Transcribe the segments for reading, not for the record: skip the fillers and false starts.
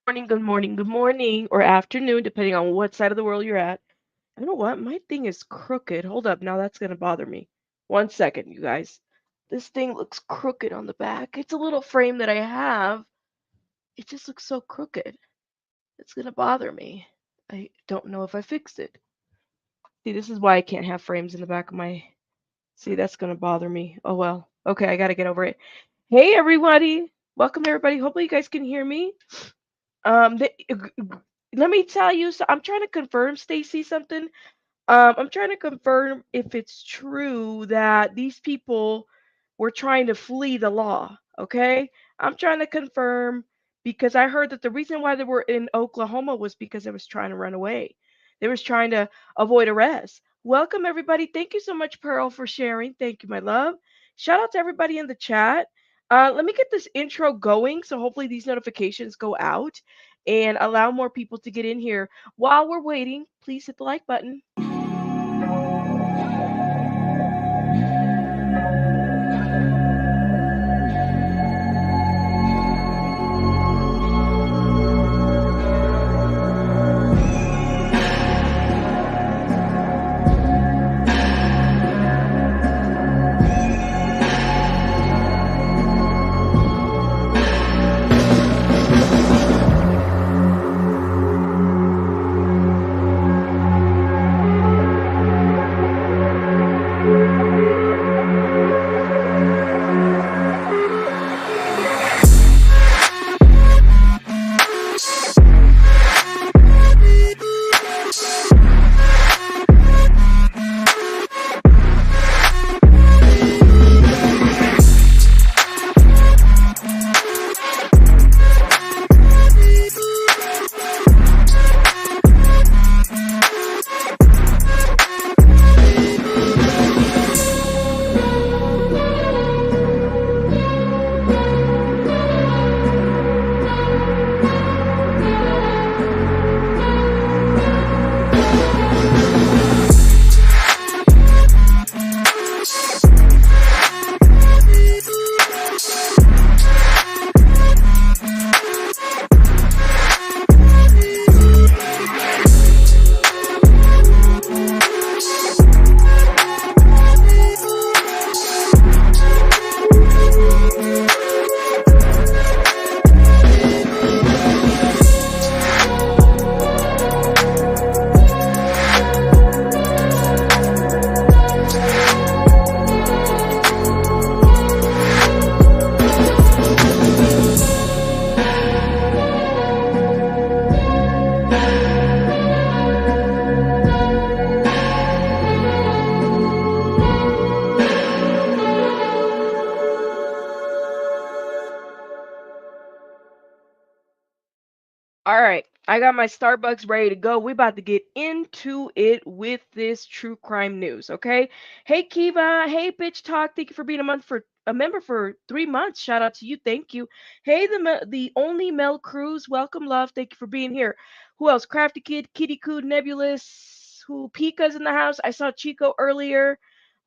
Good morning, or afternoon, depending on what side of the world you're at. You know what? My thing is crooked. Hold up, now that's gonna bother me. One second, you guys. This thing looks crooked on the back. It's a little frame that I have. It just looks so crooked. It's gonna bother me. I don't know if I fixed it. See, this is why I can't have frames in the back of my. See, that's gonna bother me. Oh well. Okay, I gotta get over it. Hey, everybody. Welcome, everybody. Hopefully, you guys can hear me. The, let me tell you, so I'm trying to confirm, Stacy, something. I'm trying to confirm if it's true that these people were trying to flee the law. Okay, I'm trying to confirm because I heard that the reason why they were in Oklahoma was because they was trying to run away. They was trying to avoid arrest. Welcome everybody. Thank you so much, Pearl, for sharing. Thank you, my love. Shout out to everybody in the chat. Let me get this intro going so hopefully these notifications go out and allow more people to get in here. While we're waiting, please hit the like button. All right, I got my Starbucks ready to go. We about to get into it with this true crime news, okay? Hey Kiva, hey Bitch Talk, thank you for being a member for 3 months. Shout out to you, thank you. Hey the only Mel Cruz, welcome love, thank you for being here. Who else? Crafty Kid, Kitty Coo, Nebulous, who Pika's in the house. I saw Chico earlier.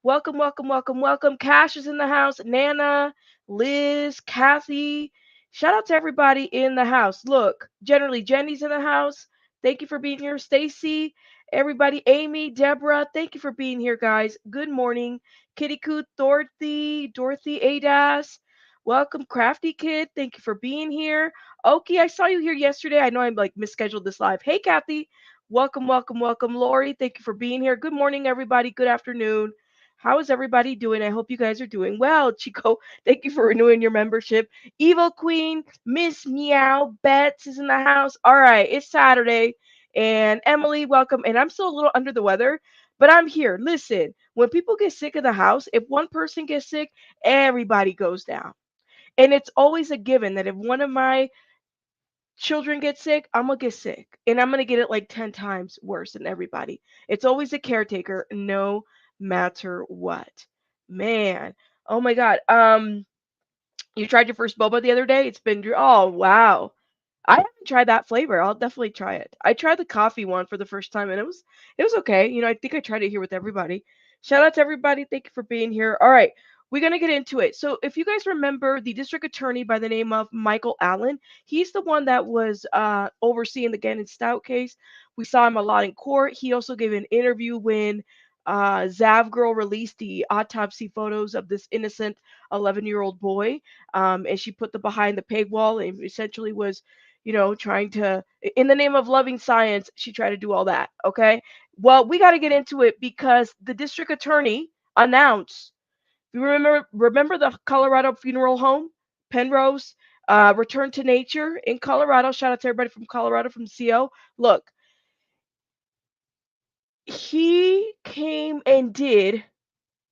Welcome, welcome, welcome, welcome. Cash is in the house. Nana, Liz, Kathy. Shout out to everybody in the house. Look, generally Jenny's in the house. Thank you for being here, Stacy. Everybody, Amy, Deborah, thank you for being here, guys. Good morning, Kitty Coot, Dorothy, Adas. Welcome, Crafty Kid. Thank you for being here. Okie, I saw you here yesterday. I know I'm like misscheduled this live. Hey, Kathy. Welcome, welcome, welcome, Lori. Thank you for being here. Good morning, everybody. Good afternoon. How is everybody doing? I hope you guys are doing well. Chico, thank you for renewing your membership. Evil Queen, Miss Meow, Bets is in the house. All right, it's Saturday. And Emily, welcome. And I'm still a little under the weather, but I'm here. Listen, when people get sick in the house, if one person gets sick, everybody goes down. And it's always a given that if one of my children get sick, I'm going to get sick. And I'm going to get it like 10 times worse than everybody. It's always a caretaker, no matter what. Man. Oh my God. You tried your first boba the other day? It's been oh wow. I haven't tried that flavor. I'll definitely try it. I tried the coffee one for the first time and it was okay. You know, I think I tried it here with everybody. Shout out to everybody. Thank you for being here. All right. we're going to get into it. So, if you guys remember the district attorney by the name of Michael Allen, he's the one that was overseeing the Gannon Stout case. We saw him a lot in court. He also gave an interview when Zav Girl released the autopsy photos of this innocent 11-year-old boy. And she put the behind the paywall and essentially was, trying to, in the name of loving science, she tried to do all that. Okay. Well, we got to get into it because the district attorney announced. You remember the Colorado funeral home, Penrose, Return to Nature in Colorado. Shout out to everybody from Colorado, from CO. Look, he came and did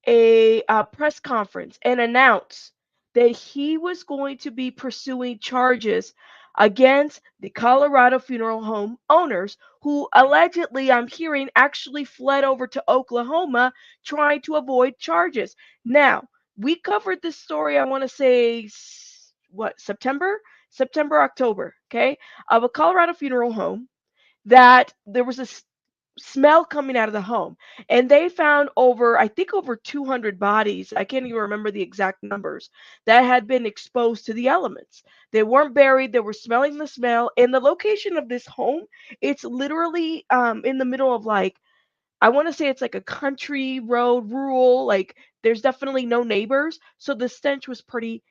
a press conference and announced that he was going to be pursuing charges against the Colorado funeral home owners who allegedly, I'm hearing, actually fled over to Oklahoma trying to avoid charges. Now, we covered this story, I want to say, what, September, October, okay, of a Colorado funeral home that there was a smell coming out of the home. And they found I think over 200 bodies. I can't even remember the exact numbers that had been exposed to the elements. They weren't buried. They were smelling the smell. And the location of this home, it's literally in the middle of, like, I want to say it's like a country road, rural, like there's definitely no neighbors. So the stench was pretty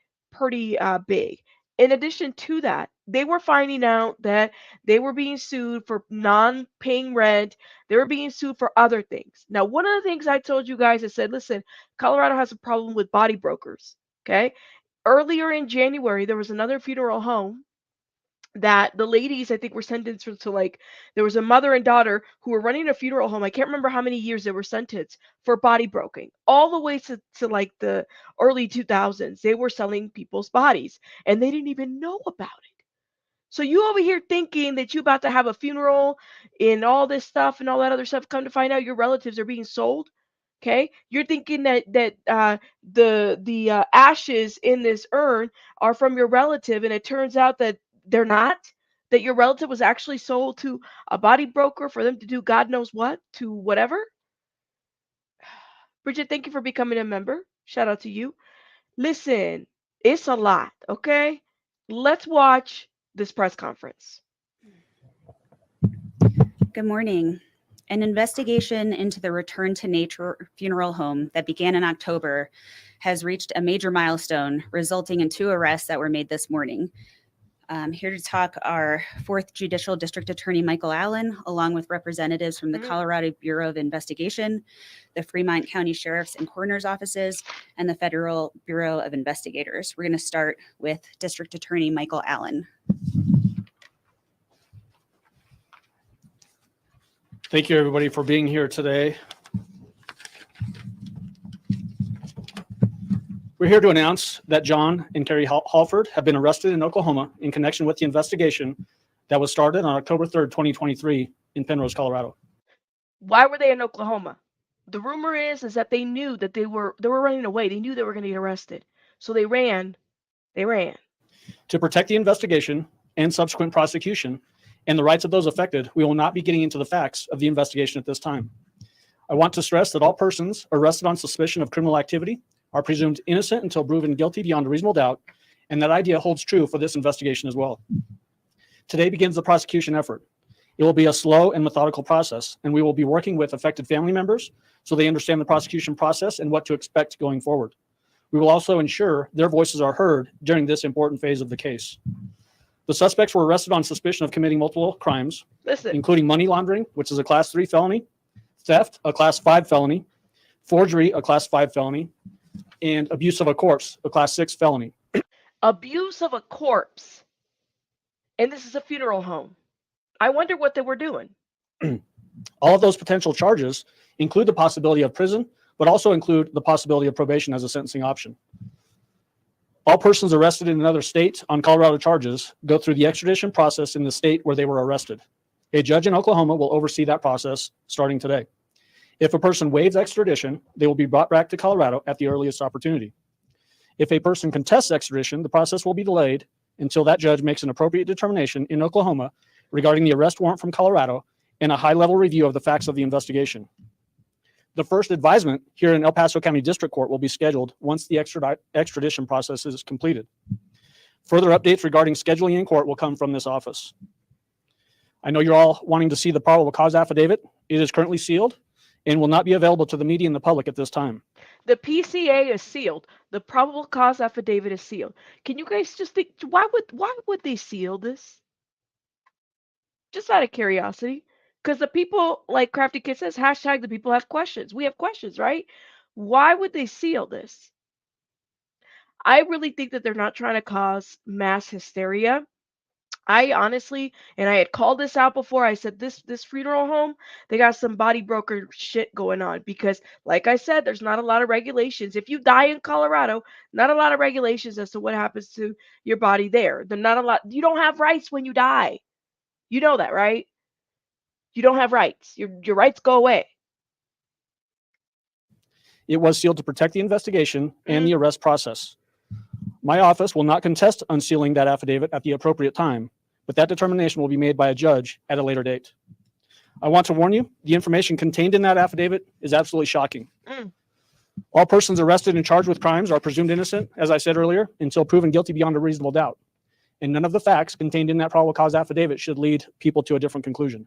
big. In addition to that, they were finding out that they were being sued for non-paying rent. They were being sued for other things. Now, one of the things I told you guys, I said, listen, Colorado has a problem with body brokers. Okay. Earlier in January, there was another funeral home that the ladies, I think, were sentenced to, like, there was a mother and daughter who were running a funeral home. I can't remember how many years they were sentenced for body broking, all the way to like the early 2000s. They were selling people's bodies and they didn't even know about it. So you over here thinking that you about to have a funeral and all this stuff and all that other stuff, come to find out your relatives are being sold. Okay, you're thinking that the ashes in this urn are from your relative, and it turns out that they're not. That your relative was actually sold to a body broker for them to do God knows what, to whatever. Bridget, thank you for becoming a member. Shout out to you. Listen, it's a lot. Okay, let's watch this press conference. Good morning. An investigation into the Return to Nature funeral home that began in October has reached a major milestone, resulting in 2 arrests that were made this morning. Here to talk are 4th Judicial District Attorney Michael Allen, along with representatives from the Colorado Bureau of Investigation, the Fremont County Sheriff's and Coroner's offices, and the Federal Bureau of Investigators. We're going to start with District Attorney Michael Allen. Thank you, everybody, for being here today. We're here to announce that John and Carrie Halford have been arrested in Oklahoma in connection with the investigation that was started on October 3rd, 2023 in Penrose, Colorado. Why were they in Oklahoma? The rumor is that they knew that they were running away. They knew they were going to get arrested. So they ran. To protect the investigation and subsequent prosecution and the rights of those affected, we will not be getting into the facts of the investigation at this time. I want to stress that all persons arrested on suspicion of criminal activity are presumed innocent until proven guilty beyond a reasonable doubt, and that idea holds true for this investigation as well. Today begins the prosecution effort. It will be a slow and methodical process, and we will be working with affected family members so they understand the prosecution process and what to expect going forward. We will also ensure their voices are heard during this important phase of the case. The suspects were arrested on suspicion of committing multiple crimes, including money laundering, which is a Class 3 felony, theft, a Class 5 felony, forgery, a Class 5 felony, and abuse of a corpse, a Class 6 felony. Abuse of a corpse. And this is a funeral home. I wonder what they were doing. All of those potential charges include the possibility of prison, but also include the possibility of probation as a sentencing option. All persons arrested in another state on Colorado charges go through the extradition process in the state where they were arrested. A judge in Oklahoma will oversee that process starting today. If a person waives extradition, they will be brought back to Colorado at the earliest opportunity. If a person contests extradition, the process will be delayed until that judge makes an appropriate determination in Oklahoma regarding the arrest warrant from Colorado and a high-level review of the facts of the investigation. The first advisement here in El Paso County District Court will be scheduled once the extradition process is completed. Further updates regarding scheduling in court will come from this office. I know you're all wanting to see the probable cause affidavit. It is currently sealed and will not be available to the media and the public at this time. The PCA is sealed. The probable cause affidavit is sealed. Can you guys just think why would they seal this? Just out of curiosity. Because the people, like Crafty Kid says, hashtag the people have questions. We have questions, right? Why would they seal this? I really think that they're not trying to cause mass hysteria. I honestly, and I had called this out before. I said this funeral home, they got some body broker shit going on because, like I said, there's not a lot of regulations. If you die in Colorado, not a lot of regulations as to what happens to your body there. There's not a lot. You don't have rights when you die. You know that, right? You don't have rights. Your rights go away. It was sealed to protect the investigation and the arrest process. My office will not contest unsealing that affidavit at the appropriate time, but that determination will be made by a judge at a later date. I want to warn you, the information contained in that affidavit is absolutely shocking. All persons arrested and charged with crimes are presumed innocent, as I said earlier, until proven guilty beyond a reasonable doubt. And none of the facts contained in that probable cause affidavit should lead people to a different conclusion.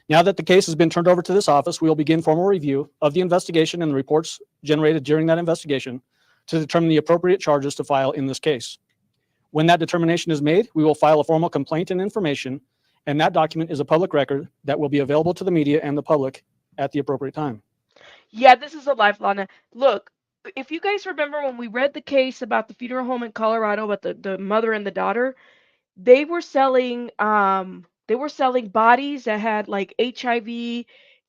Now that the case has been turned over to this office, we will begin formal review of the investigation and the reports generated during that investigation to determine the appropriate charges to file in this case. When that determination is made, we will file a formal complaint and information, and that document is a public record that will be available to the media and the public at the appropriate time. Yeah, this is a life, Lana. Look, if you guys remember when we read the case about the funeral home in Colorado about the mother and the daughter, they were selling bodies that had like HIV,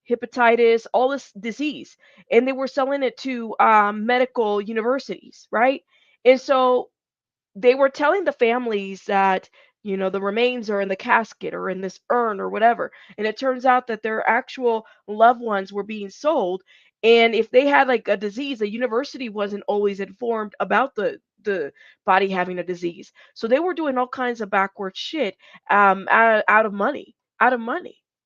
hepatitis, all this disease, and they were selling it to medical universities, right? And so they were telling the families that the remains are in the casket or in this urn or whatever, and it turns out that their actual loved ones were being sold, and if they had like a disease, the university wasn't always informed about the body having a disease, so they were doing all kinds of backward shit, out of money,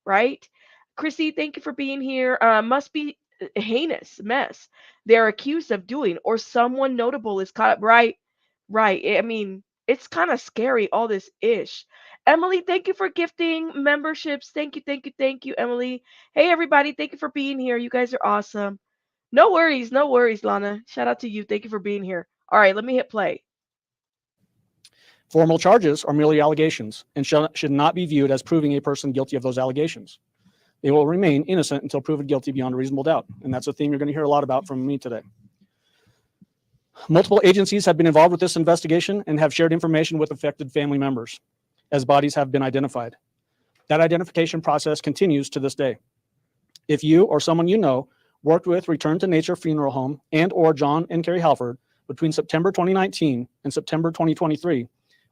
right? Chrissy, thank you for being here. Must be a heinous mess they're accused of doing, or someone notable is caught up, right? Right. I mean, it's kind of scary, all this ish. Emily, thank you for gifting memberships. Thank you, thank you, thank you, Emily. Hey, everybody, thank you for being here. You guys are awesome. No worries, Lana. Shout out to you. Thank you for being here. All right, let me hit play. Formal charges are merely allegations and should not be viewed as proving a person guilty of those allegations. They will remain innocent until proven guilty beyond a reasonable doubt. And that's a theme you're going to hear a lot about from me today. Multiple agencies have been involved with this investigation and have shared information with affected family members as bodies have been identified. That identification process continues to this day. If you or someone you know worked with Return to Nature Funeral Home and or John and Carrie Halford between September 2019 and September 2023,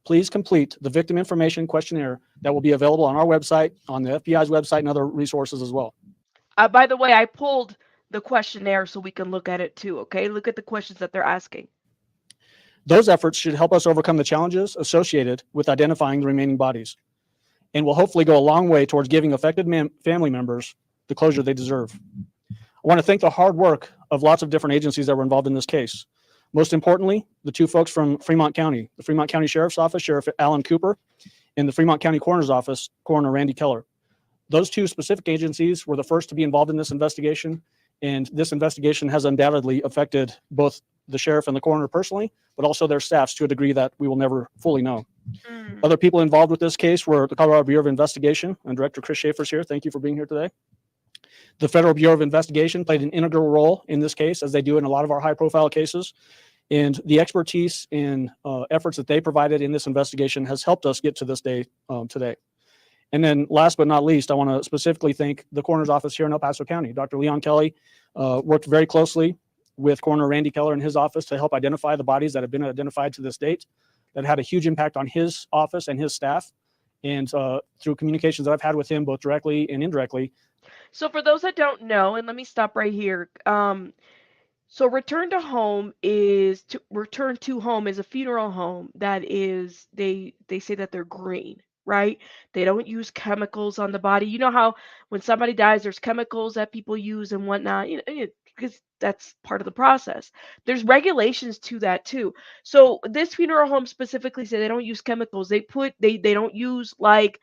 please complete the victim information questionnaire that will be available on our website, on the FBI's website, and other resources as well. By the way, I pulled the questionnaire so we can look at it too, okay? Look at the questions that they're asking. Those efforts should help us overcome the challenges associated with identifying the remaining bodies and will hopefully go a long way towards giving affected family members the closure they deserve. I want to thank the hard work of lots of different agencies that were involved in this case. Most importantly, the two folks from Fremont County, the Fremont County Sheriff's Office, Sheriff Alan Cooper, and the Fremont County Coroner's Office, Coroner Randy Keller. Those two specific agencies were the first to be involved in this investigation, and this investigation has undoubtedly affected both the sheriff and the coroner personally, but also their staffs to a degree that we will never fully know. Other people involved with this case were the Colorado Bureau of Investigation, and Director Chris Schaefer's here. Thank you for being here today. The Federal Bureau of Investigation played an integral role in this case, as they do in a lot of our high-profile cases. And the expertise and efforts that they provided in this investigation has helped us get to this day today. And then last but not least, I want to specifically thank the coroner's office here in El Paso County. Dr. Leon Kelly worked very closely with Coroner Randy Keller in his office to help identify the bodies that have been identified to this date. That had a huge impact on his office and his staff. And through communications that I've had with him, both directly and indirectly. So for those that don't know, and let me stop right here. So return to home is a funeral home that is, they say that they're green. right? They don't use chemicals on the body. You know how when somebody dies, there's chemicals that people use and whatnot, because that's part of the process. There's regulations to that too. So this funeral home specifically said they don't use chemicals. They don't use like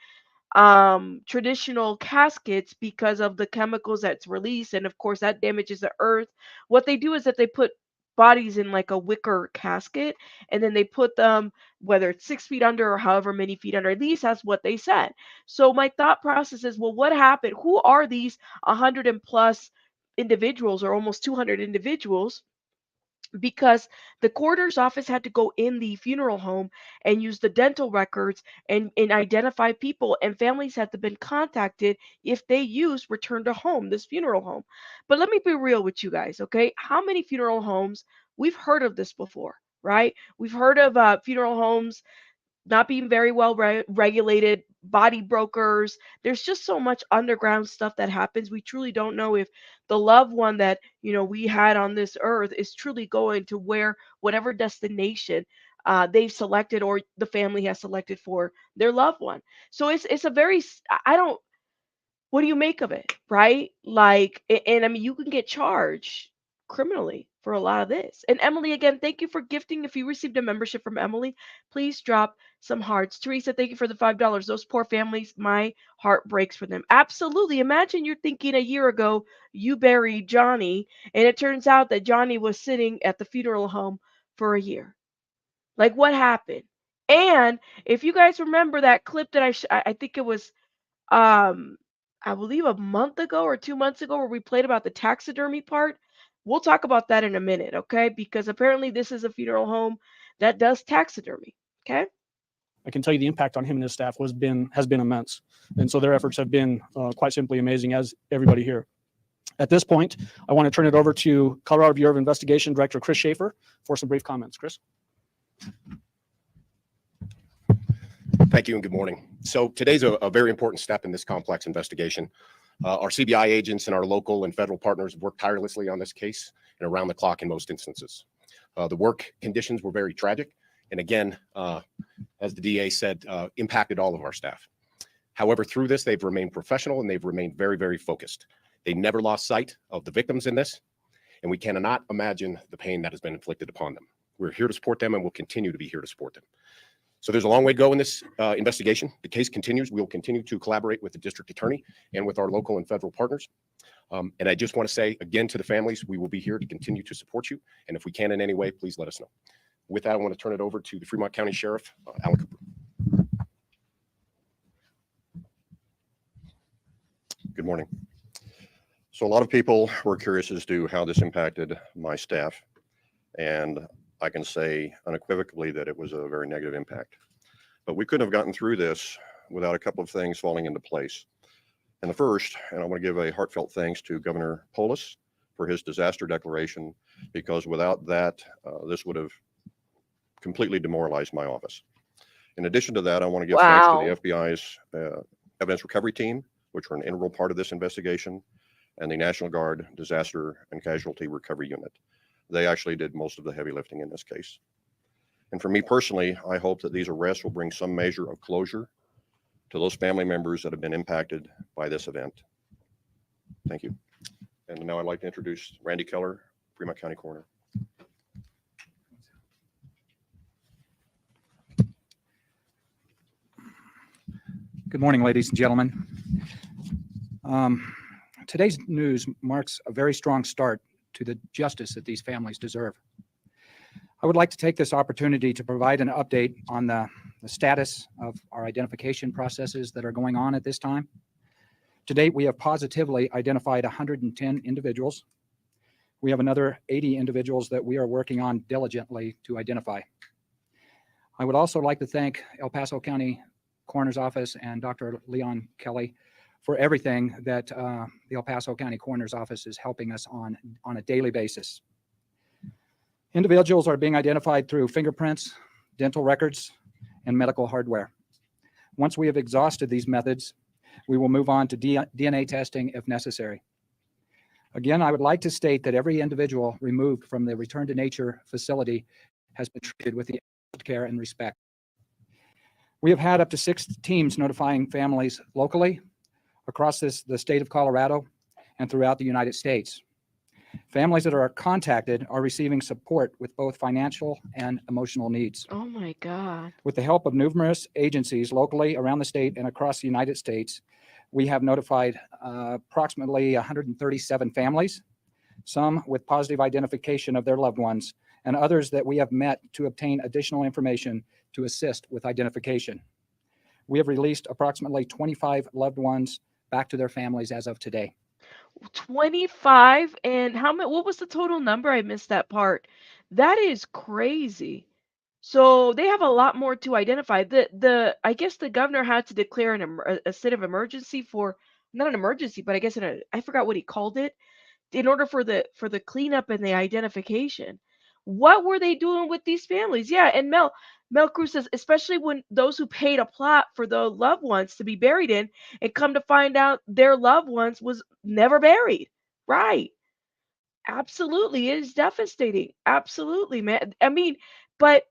traditional caskets because of the chemicals that's released, and of course that damages the earth. What they do is that they put bodies in like a wicker casket, and then they put them, whether it's 6 feet under or however many feet under, at least that's what they said. So my thought process is, well, what happened? Who are these 100 and plus individuals, or almost 200 individuals? Because the coroner's office had to go in the funeral home and use the dental records and identify people, and families had to been contacted if they use return to home, this funeral home. But let me be real with you guys, okay? How many funeral homes, we've heard of this before, right? We've heard of funeral homes not being very well regulated, body brokers. There's just so much underground stuff that happens. We truly don't know if the loved one that, we had on this earth is truly going to where whatever destination they've selected or the family has selected for their loved one. So it's a very I don't, what do you make of it, right? Like, and I mean, you can get charged criminally for a lot of this. And Emily, again, thank you for gifting. If you received a membership from Emily, please drop some hearts. Teresa, thank you for the $5. Those poor families, my heart breaks for them. Absolutely. Imagine you're thinking a year ago you buried Johnny, and it turns out that Johnny was sitting at the funeral home for a year. Like, what happened? And if you guys remember that clip that I think it was um I believe a month ago or 2 months ago, where we played about the taxidermy part. We'll talk about that in a minute, okay? Because apparently this is a funeral home that does taxidermy. Okay. I can tell you the impact on him and his staff has been immense. And so their efforts have been quite simply amazing, as everybody here. At this point, I want to turn it over to Colorado Bureau of Investigation Director Chris Schaefer for some brief comments. Chris. Thank you and good morning. So today's a very important step in this complex investigation. Our CBI agents and our local and federal partners have worked tirelessly on this case and around the clock in most instances. The work conditions were very tragic, and again, as the DA said, impacted all of our staff. However, through this, they've remained professional and they've remained very, very focused. They never lost sight of the victims in this, and we cannot imagine the pain that has been inflicted upon them. We're here to support them and will continue to be here to support them. So there's a long way to go in this investigation. The case continues. We will continue to collaborate with the district attorney and with our local and federal partners. And I just want to say again to the families, we will be here to continue to support you. And if we can in any way, please let us know. With that, I want to turn it over to the Fremont County Sheriff, Alan Cooper. Good morning. So a lot of people were curious as to how this impacted my staff. And I can say unequivocally that it was a very negative impact. But we couldn't have gotten through this without a couple of things falling into place. And the first, and I want to give a heartfelt thanks to Governor Polis for his disaster declaration, because without that, this would have completely demoralized my office. In addition to that, I want to give thanks to the FBI's evidence recovery team, which were an integral part of this investigation, and the National Guard Disaster and Casualty Recovery Unit. They actually did most of the heavy lifting in this case. And for me personally, I hope that these arrests will bring some measure of closure to those family members that have been impacted by this event. Thank you. And now I'd like to introduce Randy Keller, Fremont County Coroner. Good morning, ladies and gentlemen. Today's news marks a very strong start to the justice that these families deserve. I would like to take this opportunity to provide an update on the status of our identification processes that are going on at this time. To date, we have positively identified 110 individuals. We have another 80 individuals that we are working on diligently to identify. I would also like to thank El Paso County Coroner's Office and Dr. Leon Kelly for everything that the El Paso County Coroner's Office is helping us on a daily basis. Individuals are being identified through fingerprints, dental records, and medical hardware. Once we have exhausted these methods, we will move on to DNA testing if necessary. Again, I would like to state that every individual removed from the Return to Nature facility has been treated with the care and respect. We have had up to 6 teams notifying families locally across the state of Colorado and throughout the United States. Families that are contacted are receiving support with both financial and emotional needs. Oh my God. With the help of numerous agencies locally around the state and across the United States, we have notified approximately 137 families, some with positive identification of their loved ones, and others that we have met to obtain additional information to assist with identification. We have released approximately 25 loved ones back to their families as of today. 25, and how many, what was the total number? I missed that part. That is crazy. So they have a lot more to identify. I guess the governor had to declare a state of emergency for, not an emergency, but I guess I forgot what he called it, in order for the cleanup and the identification. What were they doing with these families? Yeah, and Mel Cruz says, especially when those who paid a plot for the loved ones to be buried in, and come to find out their loved ones was never buried. Right. Absolutely. It is devastating. Absolutely, man. I mean, but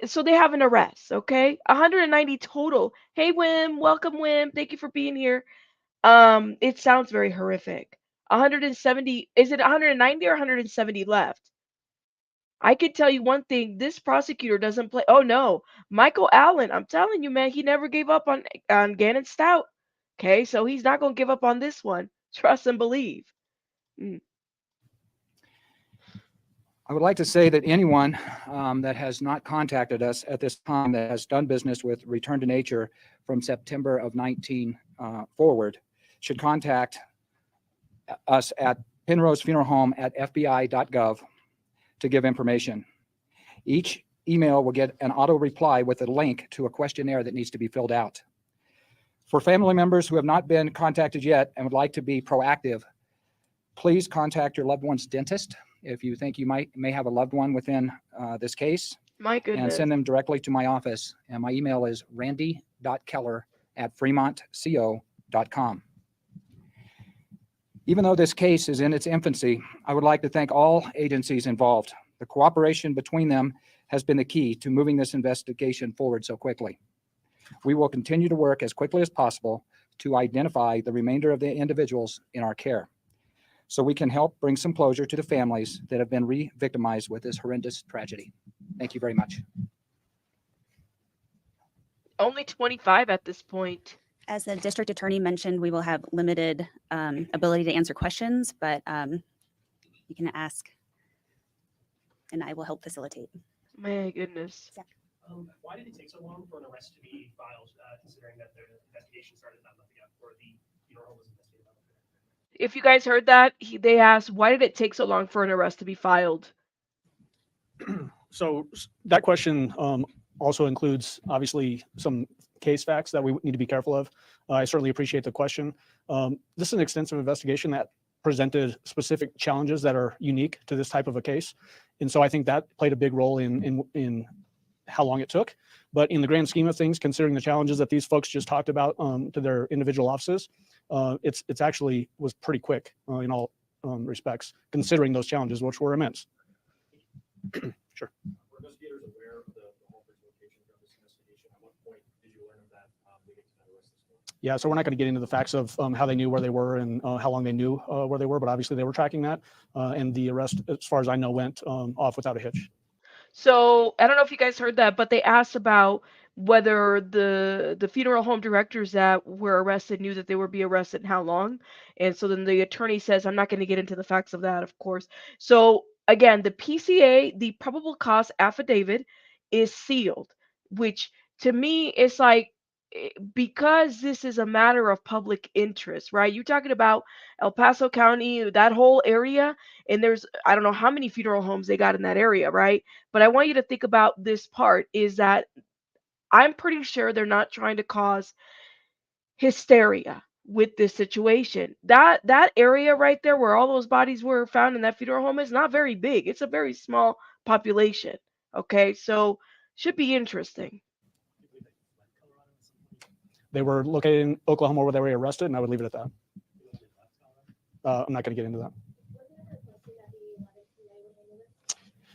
so they have an arrest, okay? 190 total. Hey, Wim, welcome, Wim. Thank you for being here. It sounds very horrific. 170, is it 190 or 170 left? I could tell you one thing, this prosecutor doesn't play. Oh no, Michael Allen, I'm telling you, man, he never gave up on Gannon Stout. Okay, so he's not gonna give up on this one. Trust and believe. Mm. I would like to say that anyone that has not contacted us at this time that has done business with Return to Nature from September of 19 forward should contact us at Penrose Funeral Home at fbi.gov to give information. Each email will get an auto reply with a link to a questionnaire that needs to be filled out. For family members who have not been contacted yet and would like to be proactive, please contact your loved one's dentist if you think you may have a loved one within this case. My And goodness. send them directly to my office. And my email is randy.keller@fremontco.com. Even though this case is in its infancy, I would like to thank all agencies involved. The cooperation between them has been the key to moving this investigation forward so quickly. We will continue to work as quickly as possible to identify the remainder of the individuals in our care, so we can help bring some closure to the families that have been re-victimized with this horrendous tragedy. Thank you very much. Only 25 at this point. As the district attorney mentioned, we will have limited ability to answer questions, but you can ask and I will help facilitate. My goodness. Why did it take so long for an arrest to be filed, considering that the investigation started not long ago, or the funeral home was investigated? If you guys heard that, they asked, why did it take so long for an arrest to be filed? So that question also includes, obviously, some case facts that we need to be careful of. I certainly appreciate the question. This is an extensive investigation that presented specific challenges that are unique to this type of a case. And so I think that played a big role in how long it took. But in the grand scheme of things, considering the challenges that these folks just talked about to their individual offices, it's actually was pretty quick in all respects, considering those challenges, which were immense. Sure. Were investigators aware of the Halter's location from this investigation? At what point did you learn of that leading to that arrest this morning? Yeah, so we're not going to get into the facts of how they knew where they were and how long they knew where they were, but obviously they were tracking that. And the arrest, as far as I know, went off without a hitch. So I don't know if you guys heard that, but they asked about whether the funeral home directors that were arrested knew that they would be arrested and how long. And so then the attorney says, I'm not going to get into the facts of that, of course. So again, the PCA, the probable cause affidavit, is sealed, which to me is like, because this is a matter of public interest, right? You're talking about El Paso County, that whole area, and there's, I don't know how many funeral homes they got in that area, right? But I want you to think about this part is that I'm pretty sure they're not trying to cause hysteria with this situation. That area right there where all those bodies were found in that funeral home is not very big. It's a very small population. Okay, so should be interesting. They were located in Oklahoma where they were arrested, and I would leave it at that. I'm not going to get into that.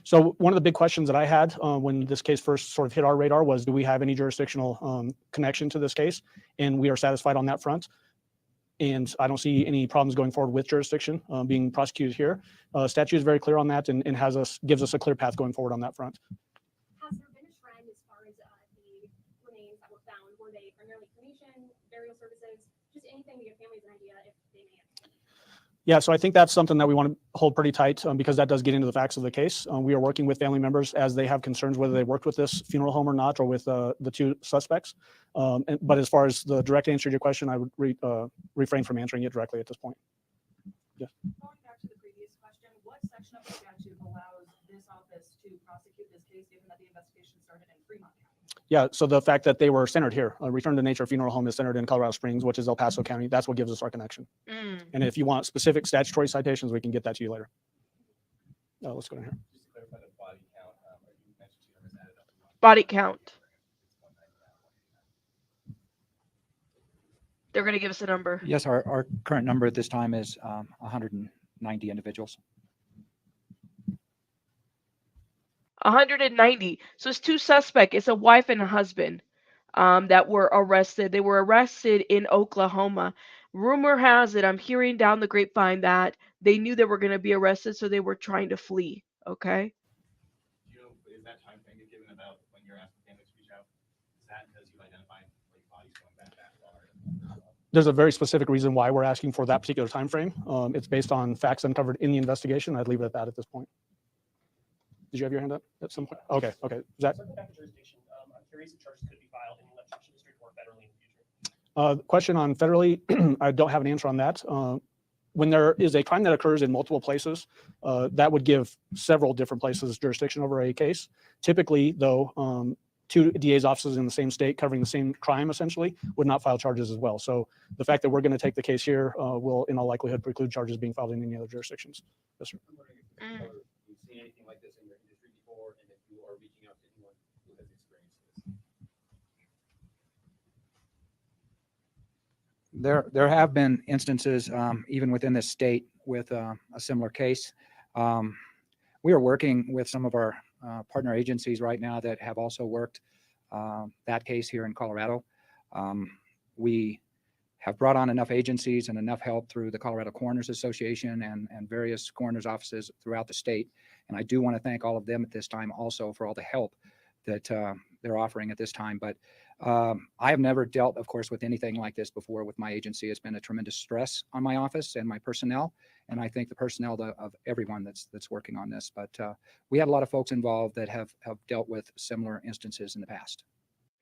So one of the big questions that I had when this case first sort of hit our radar was, do we have any jurisdictional connection to this case? And we are satisfied on that front. And I don't see any problems going forward with jurisdiction being prosecuted here. Statute is very clear on that and gives us a clear path going forward on that front. Has there been a trend as far as the remains that were found? Were they primarily cremation, burial services, just anything to give families an idea if they may have? Yeah, so I think that's something that we want to hold pretty tight because that does get into the facts of the case. We are working with family members as they have concerns whether they worked with this funeral home or not, or with the two suspects. But as far as the direct answer to your question, I would refrain from answering it directly at this point. Yeah. Going back to the previous question, what section of the statute allows this office to prosecute this case, given that the investigation started in Fremont County? Yeah, so the fact that they were centered here, Return to Nature Funeral Home is centered in Colorado Springs, which is El Paso County. That's what gives us our connection. And if you want specific statutory citations, we can get that to you later. Let's go down here. Just to clarify the body count, you mentioned 2 numbers added up. Body count. They're going to give us a number. Yes, our current number at this time is 190 individuals. 190. So it's 2 suspects. It's a wife and a husband that were arrested. They were arrested in Oklahoma. Rumor has it, I'm hearing down the grapevine that they knew they were going to be arrested, so they were trying to flee. Okay. Do you know, is that time frame you're given about when you're asking families to reach out? Is that because you identified like bodies going back that far? There's a very specific reason why we're asking for that particular time frame. It's based on facts uncovered in the investigation. I'd leave it at that at this point. Did you have your hand up at some point? Okay. Zach? Circle back to jurisdiction. I'm curious if charges could be filed in the electrician district or federally in the future. Question on federally, I don't have an answer on that. When there is a crime that occurs in multiple places, that would give several different places jurisdiction over a case. Typically, though, 2 DA's offices in the same state covering the same crime essentially would not file charges as well. So the fact that we're going to take the case here will in all likelihood preclude charges being filed in any other jurisdictions. Yes, sir. I'm wondering if you've seen anything like this in your industry before, and if you are reaching out to anyone who has experienced this. There have been instances, even within this state, with a similar case. We are working with some of our partner agencies right now that have also worked that case here in Colorado. We have brought on enough agencies and enough help through the Colorado Coroners Association and various coroners offices throughout the state. And I do want to thank all of them at this time also for all the help that they're offering at this time. But I have never dealt, of course, with anything like this before with my agency. It's been a tremendous stress on my office and my personnel. And I think the personnel of everyone that's working on this. But we had a lot of folks involved that have dealt with similar instances in the past.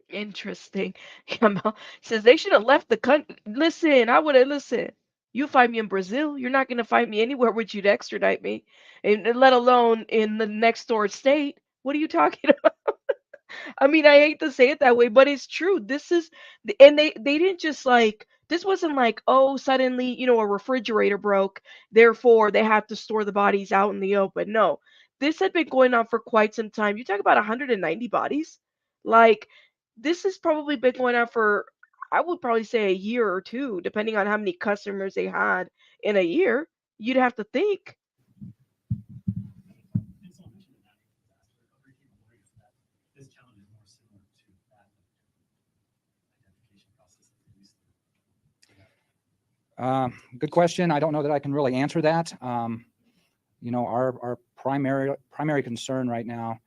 Interesting. Yamal says they should have left the country. Listen, I would have listened. You find me in Brazil, you're not going to find me anywhere with you to extradite me, and let alone in the next door state. What are you talking about? I mean, I hate to say it that way, but it's true. This is, and they didn't just like, this wasn't like, oh, suddenly, a refrigerator broke, therefore they have to store the bodies out in the open. No, this had been going on for quite some time. You talk about 190 bodies. Like, this has probably been going on for, I would probably say a year or 2, depending on how many customers they had in a year. You'd have to think. This challenge is more similar to that identification process that we used to. Good question. I don't know that I can really answer that. Our primary concern right now,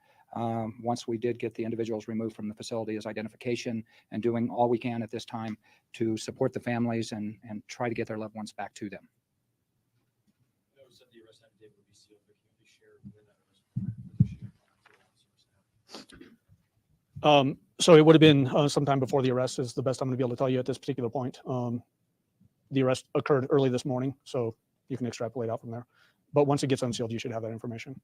once we did get the individuals removed from the facility, is identification and doing all we can at this time to support the families and try to get their loved ones back to them. Notice that the arrest affidavit would be sealed, but can you share when that arrest? So it would have been sometime before the arrest is the best I'm going to be able to tell you at this particular point. The arrest occurred early this morning, so you can extrapolate out from there. But once it gets unsealed, you should have that information.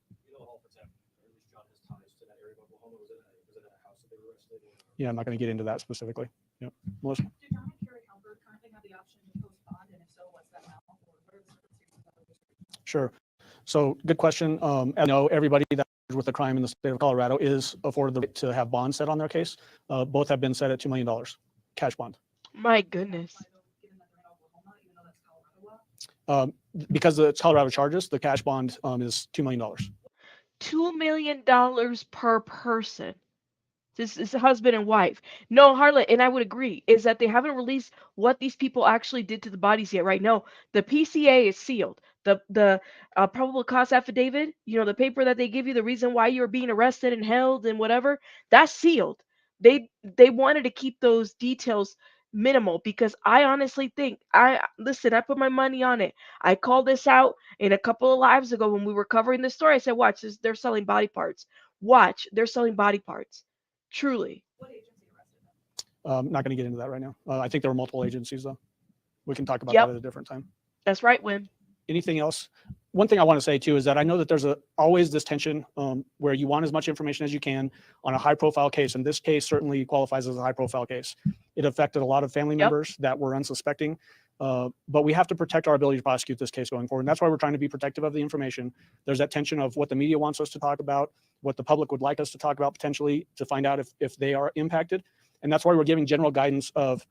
Yeah, I'm not going to get into that specifically. Yeah, Melissa? Do John and Carrie Halbert currently have the option to post bond, and if so, what's that amount? Or what are the circumstances of this? Sure. So good question. I know everybody that is with a crime in the state of Colorado is afforded the right to have bonds set on their case. Both have been set at $2 million cash bond. My goodness. Given that they're in Oklahoma, even though that's Colorado law? Because it's Colorado charges, the cash bond is $2 million. $2 million per person. This is husband and wife. No, Harlot, and I would agree, is that they haven't released what these people actually did to the bodies yet. Right? No, the PCA is sealed. The probable cause affidavit, the paper that they give you, the reason why you're being arrested and held and whatever, that's sealed. They wanted to keep those details minimal because I honestly think I put my money on it. I called this out in a couple of lives ago when we were covering the story. I said, "Watch this, they're selling body parts. Watch, they're selling body parts." Truly. What agency arrested them? Not going to get into that right now. I think there were multiple agencies, though. We can talk about Yep. that at a different time. That's right, Wim. Anything else? One thing I want to say too is that I know that there's always this tension where you want as much information as you can on a high-profile case, and this case certainly qualifies as a high-profile case. It affected a lot of family Yep. members that were unsuspecting, but we have to protect our ability to prosecute this case going forward, and that's why we're trying to be protective of the information. There's that tension of what the media wants us to talk about, what the public would like us to talk about potentially to find out if they are impacted, and that's why we're giving general guidance of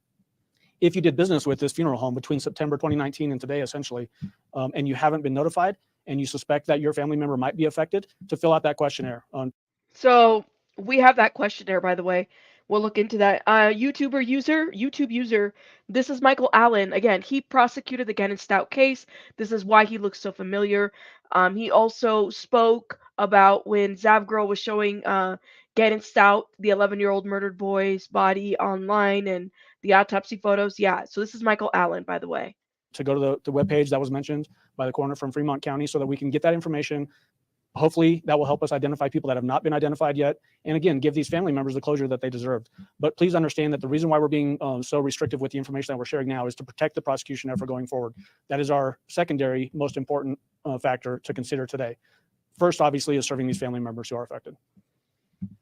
if you did business with this funeral home between September 2019 and today, essentially, and you haven't been notified and you suspect that your family member might be affected, to fill out that questionnaire. So we have that questionnaire, by the way. We'll look into that. YouTube user, this is Michael Allen. Again, he prosecuted the Gannon Stout case. This is why he looks so familiar. He also spoke about when Zavgirl was showing Gannon Stout, the 11-year-old murdered boy's body online and the autopsy photos. Yeah, so this is Michael Allen, by the way. To go to the webpage that was mentioned by the coroner from Fremont County so that we can get that information. Hopefully that will help us identify people that have not been identified yet. And again, give these family members the closure that they deserved. But please understand that the reason why we're being so restrictive with the information that we're sharing now is to protect the prosecution effort going forward. That is our secondary most important factor to consider today. First, obviously, is serving these family members who are affected.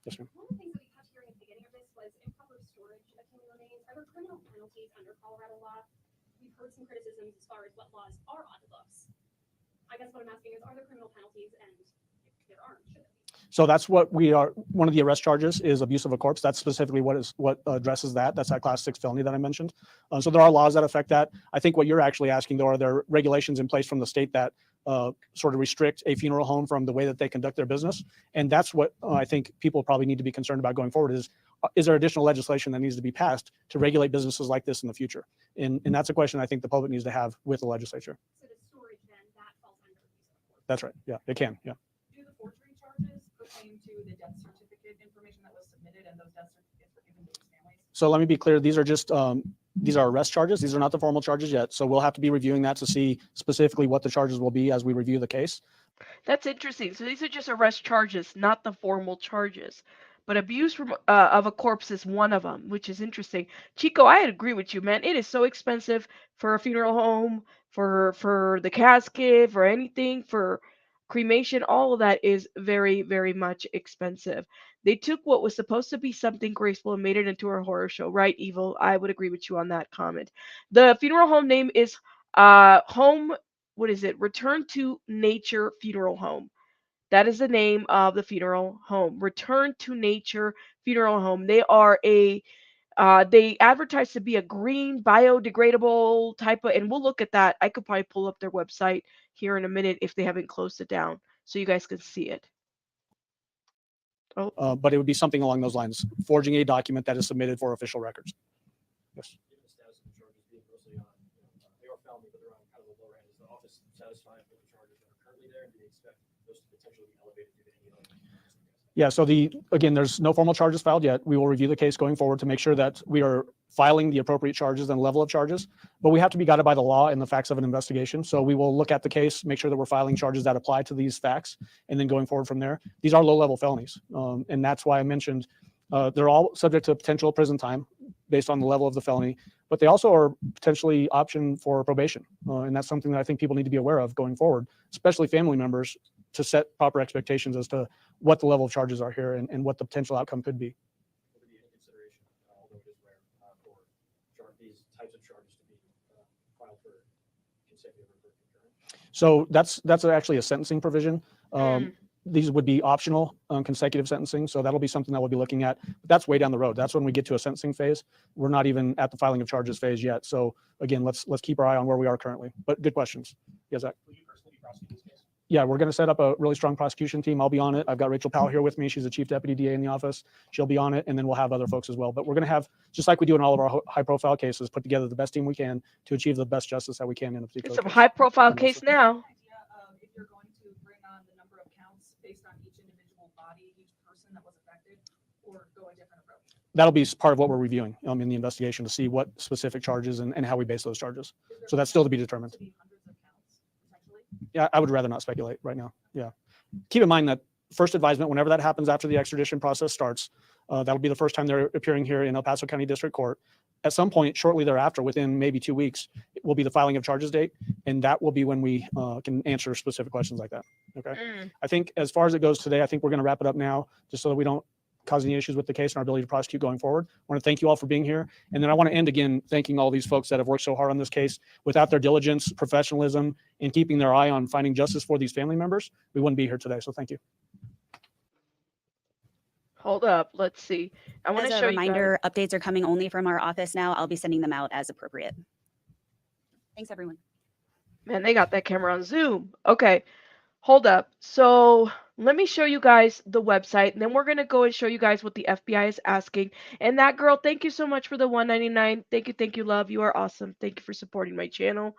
Yes, ma'am. One of the things that we touched here at the beginning of this was improper storage of human remains. Are there criminal penalties under Colorado law? We've heard some criticisms as far as what laws are on the books. I guess what I'm asking is, are there criminal penalties? And if there aren't, should there be? So that's what we are. One of the arrest charges is abuse of a corpse. That's specifically what addresses that. That's that class 6 felony that I mentioned. So there are laws that affect that. I think what you're actually asking, though, are there regulations in place from the state that sort of restrict a funeral home from the way that they conduct their business? And that's what I think people probably need to be concerned about going forward is there additional legislation that needs to be passed to regulate businesses like this in the future? And that's a question I think the public needs to have with the legislature. So the storage then, that falls under abuse of a corpse. That's right. Yeah, it can. Yeah. Do the forgery charges pertain to the death certificate information that was submitted and those death certificates were given to these families? So let me be clear. These are just these are arrest charges. These are not the formal charges yet. So we'll have to be reviewing that to see specifically what the charges will be as we review the case. That's interesting. So these are just arrest charges, not the formal charges. But abuse of a corpse is one of them, which is interesting. Chico, I agree with you, man. It is so expensive for a funeral home, for the casket, for anything, for cremation. All of that is very, very much expensive. They took what was supposed to be something graceful and made it into a horror show, right? Evil. I would agree with you on that comment. The funeral home name is Home. What is it? Return to Nature Funeral Home. That is the name of the funeral home. Return to Nature Funeral Home. They are they advertise to be a green, biodegradable type of, and we'll look at that. I could probably pull up their website here in a minute if they haven't closed it down so you guys can see it. Oh, But it would be something along those lines, forging a document that is submitted for official records. Yes. Given the status of the charges being mostly on, they are felony, but they're on kind of the lower end, is the office satisfied with the charges that are currently there? And do they expect those to potentially be elevated due to any other? Yeah, so again, there's no formal charges filed yet. We will review the case going forward to make sure that we are filing the appropriate charges and level of charges, but we have to be guided by the law and the facts of an investigation. So we will look at the case, make sure that we're filing charges that apply to these facts, and then going forward from there. These are low-level felonies, and that's why I mentioned they're all subject to potential prison time based on the level of the felony, but they also are potentially option for probation, and that's something that I think people need to be aware of going forward, especially family members, to set proper expectations as to what the level of charges are here and what the potential outcome could be. Would there be any consideration, although it is rare, for these types of charges to be filed for consecutive or for concurrent? So that's actually a sentencing provision. These would be optional consecutive sentencing. So that'll be something that we'll be looking at. But that's way down the road. That's when we get to a sentencing phase. We're not even at the filing of charges phase yet. So again, let's keep our eye on where we are currently. But good questions. Yes, Zach. Will you personally be prosecuting this case? yeah, we're going to set up a really strong prosecution team. I'll be on it. I've got Rachel Powell here with me. She's the chief deputy DA in the office. She'll be on it, and then we'll have other folks as well. But we're going to have, just like we do in all of our high-profile cases, put together the best team we can to achieve the best justice that we can in a particular It's a case. high-profile case now. Idea of if you're going to bring on the number of counts based on each individual body, each person that was affected, or go a different approach? That'll be part of what we're reviewing in the investigation to see what specific charges and how we base those charges. So that's still to be determined. Yeah, I would rather not speculate right now. Yeah. Keep in mind that first advisement, whenever that happens after the extradition process starts, that'll be the first time they're appearing here in El Paso County District Court. At some point shortly thereafter, within maybe 2 weeks, it will be the filing of charges date. And that will be when we can answer specific questions like that. Okay. I think as far as it goes today, I think we're going to wrap it up now just so that we don't cause any issues with the case and our ability to prosecute going forward. I want to thank you all for being here. And then I want to end again thanking all these folks that have worked so hard on this case. Without their diligence, professionalism, and keeping their eye on finding justice for these family members, we wouldn't be here today. So thank you. Hold up. Let's see. I want As to a show reminder, updates are coming only from our office now. I'll be sending them out as appropriate. Thanks, everyone. Man, they got that camera on Zoom. Okay, hold up. So let me show you guys the website, and then we're gonna go and show you guys what the FBI is asking. And that girl, thank you so much for the $1.99. Thank you, love. You are awesome. Thank you for supporting my channel.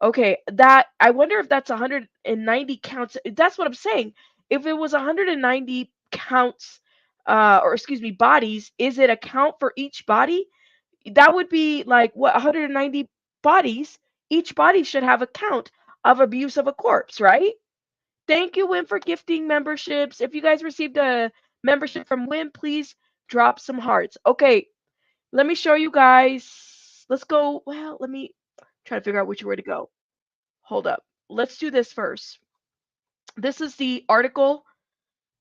Okay, that I wonder if that's 190 counts. That's what I'm saying. If it was 190 counts, or excuse me, bodies, is it a count for each body? That would be like what 190 bodies. Each body should have a count of abuse of a corpse, right? Thank you, Wim, for gifting memberships. If you guys received a membership from Wim, please drop some hearts. Okay, let me show you guys. Let's go. Well, let me try to figure out which way to go. Hold up. Let's do this first. This is the article.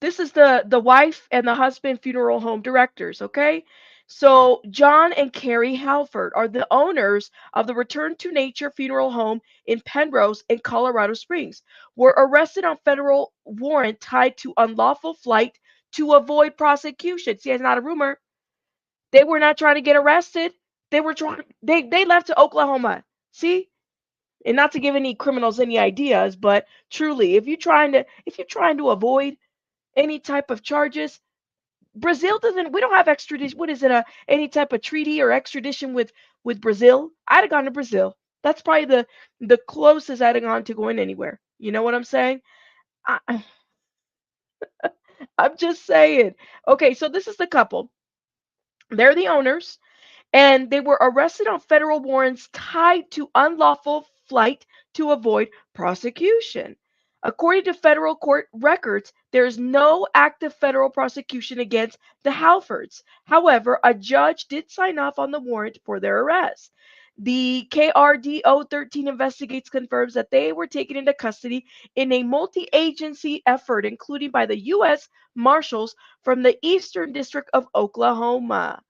This is the wife and the husband funeral home directors, okay? So John and Carrie Halford are the owners of the Return to Nature funeral home in Penrose and Colorado Springs. Were arrested on federal warrant tied to unlawful flight to avoid prosecution. See, it's not a rumor. They were not trying to get arrested. They were trying. They left to Oklahoma. See, and not to give any criminals any ideas, but truly, if you're trying to avoid any type of charges, Brazil doesn't. We don't have extradition. What is it? Any type of treaty or extradition with Brazil? I'd have gone to Brazil. That's probably the closest I'd have gone to going anywhere. You know what I'm saying? I'm just saying. Okay, so this is the couple. They're the owners, and they were arrested on federal warrants tied to unlawful flight to avoid prosecution. According to federal court records, there is no active federal prosecution against the Halfords. However, a judge did sign off on the warrant for their arrest. The KRDO 13 investigates confirms that they were taken into custody in a multi-agency effort, including by the U.S. Marshals from the Eastern District of Oklahoma.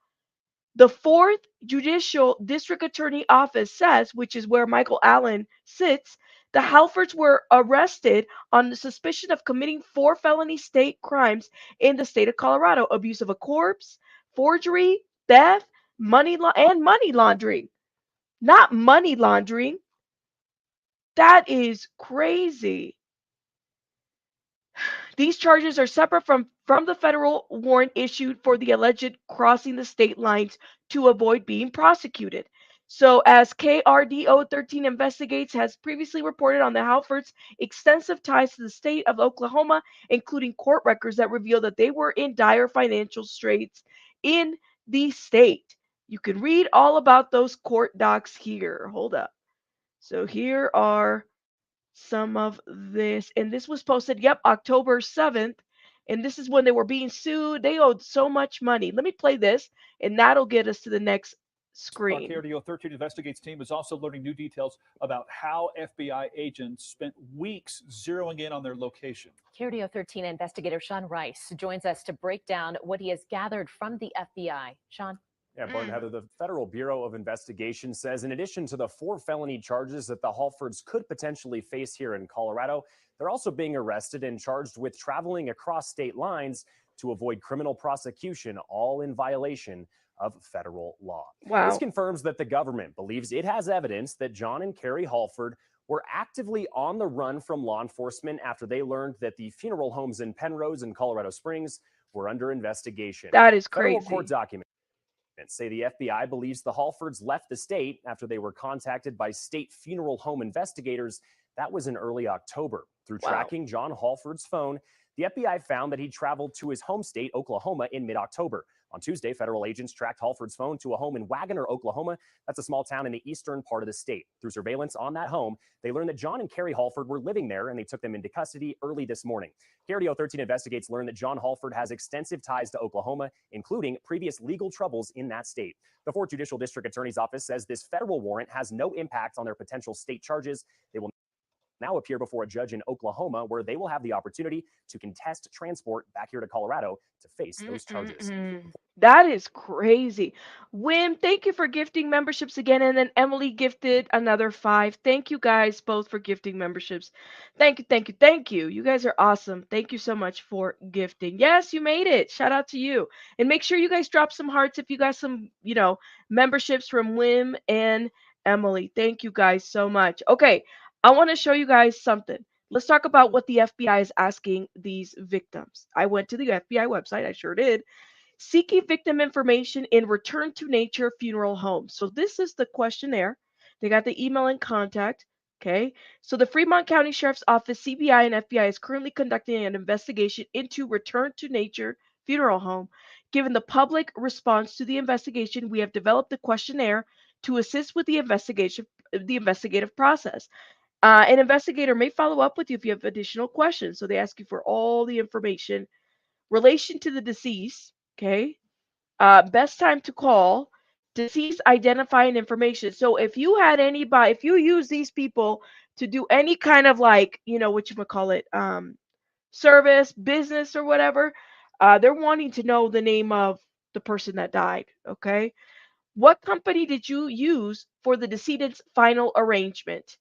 The 4th Judicial District Attorney Office says, which is where Michael Allen sits, the Halfords were arrested on the suspicion of committing 4 felony state crimes in the state of Colorado: abuse of a corpse, forgery, theft, money laundering. Not money laundering. That is crazy. These charges are separate from the federal warrant issued for the alleged crossing the state lines to avoid being prosecuted. So, as KRDO 13 investigates, has previously reported on the Halfords' extensive ties to the state of Oklahoma, including court records that reveal that they were in dire financial straits in the state. You can read all about those court docs here. Hold up. So here are some of this, and this was posted, October 7th, and this is when they were being sued. They owed so much money. Let me play this, and that'll get us to the next screen. Our KRDO 13 Investigates team is also learning new details about how FBI agents spent weeks zeroing in on their location. KRDO 13 investigator Sean Rice joins us to break down what he has gathered from the FBI. Sean? Yeah, Barton Heather, the Federal Bureau of Investigation says in addition to the 4 felony charges that the Halfords could potentially face here in Colorado, they're also being arrested and charged with traveling across state lines to avoid criminal prosecution, all in violation of federal law. Wow. This confirms that the government believes it has evidence that John and Carrie Halford were actively on the run from law enforcement after they learned that the funeral homes in Penrose and Colorado Springs were under investigation. That is Federal court crazy. documents say the FBI believes the Halfords left the state after they were contacted by state funeral home investigators. That was in early October. Through Wow. tracking John Halford's phone, the FBI found that he traveled to his home state, Oklahoma, in mid-October. On Tuesday, federal agents tracked Halford's phone to a home in Wagoner, Oklahoma. That's a small town in the eastern part of the state. Through surveillance on that home, they learned that John and Carrie Halford were living there, and they took them into custody early this morning. KRDO 13 Investigates learned that John Halford has extensive ties to Oklahoma, including previous legal troubles in that state. The 4th Judicial District Attorney's Office says this federal warrant has no impact on their potential state charges. They will now appear before a judge in Oklahoma, where they will have the opportunity to contest transport back here to Colorado to face those charges. That is crazy. Wim, thank you for gifting memberships again. And then Emily gifted another 5. Thank you guys both for gifting memberships. Thank you, thank you, thank you. You guys are awesome. Thank you so much for gifting. Yes, you made it. Shout out to you. And make sure you guys drop some hearts if you got some, memberships from Wim and Emily. Thank you guys so much. Okay, I want to show you guys something. Let's talk about what the FBI is asking these victims. I went to the FBI website. I sure did. Seeking victim information in return to nature funeral home. So this is the questionnaire. They got the email and contact. Okay. So the Fremont County Sheriff's Office, CBI, and FBI is currently conducting an investigation into return to nature funeral home. Given the public response to the investigation, we have developed a questionnaire to assist with the investigative process. An investigator may follow up with you if you have additional questions. So they ask you for all the information relation to the deceased. Okay. Best time to call, deceased identifying information. So if you had anybody, if you use these people to do any kind of service, business, or whatever, they're wanting to know the name of the person that died. Okay. What company did you use for the decedent's final arrangement?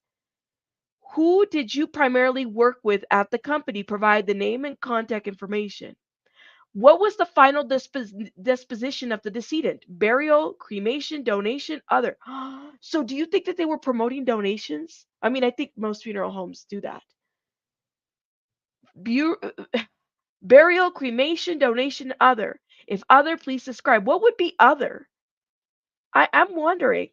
Who did you primarily work with at the company? Provide the name and contact information. What was the final disposition of the decedent? Burial, cremation, donation, other. So do you think that they were promoting donations? I mean, I think most funeral homes do that. Burial, cremation, donation, other. If other, please describe. What would be other? I'm wondering.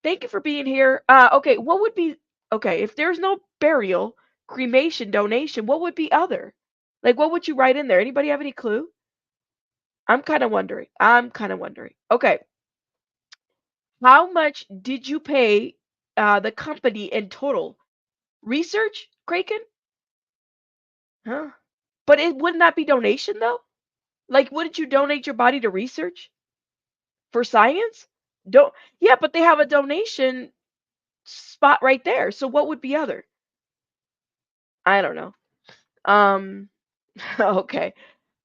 Thank you for being here. Okay, what would be, okay, if there's no burial, cremation, donation, what would be other? Like, what would you write in there? Anybody have any clue? I'm kind of wondering. Okay. How much did you pay the company in total? Research, Kraken? Huh? But it wouldn't that be donation though? Like, wouldn't you donate your body to research for science? Don't. Yeah, but they have a donation spot right there. So what would be other? I don't know. Okay.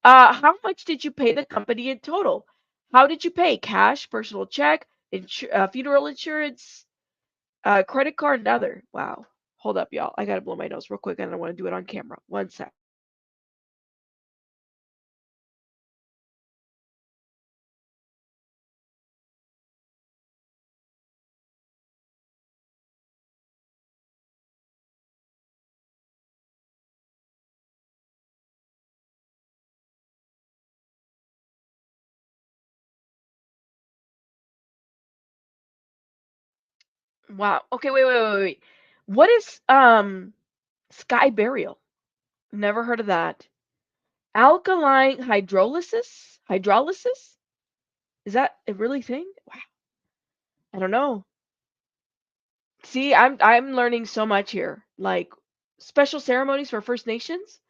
How much did you pay the company in total? How did you pay? Cash, personal check, funeral insurance, credit card, and other. Wow. Hold up, y'all. I gotta blow my nose real quick, and I want to do it on camera. One sec. Wow. Okay, wait. What is sky burial? Never heard of that. Alkaline hydrolysis? Hydrolysis? Is that a really thing? Wow. I don't know. See, I'm learning so much here. Like special ceremonies for First Nations.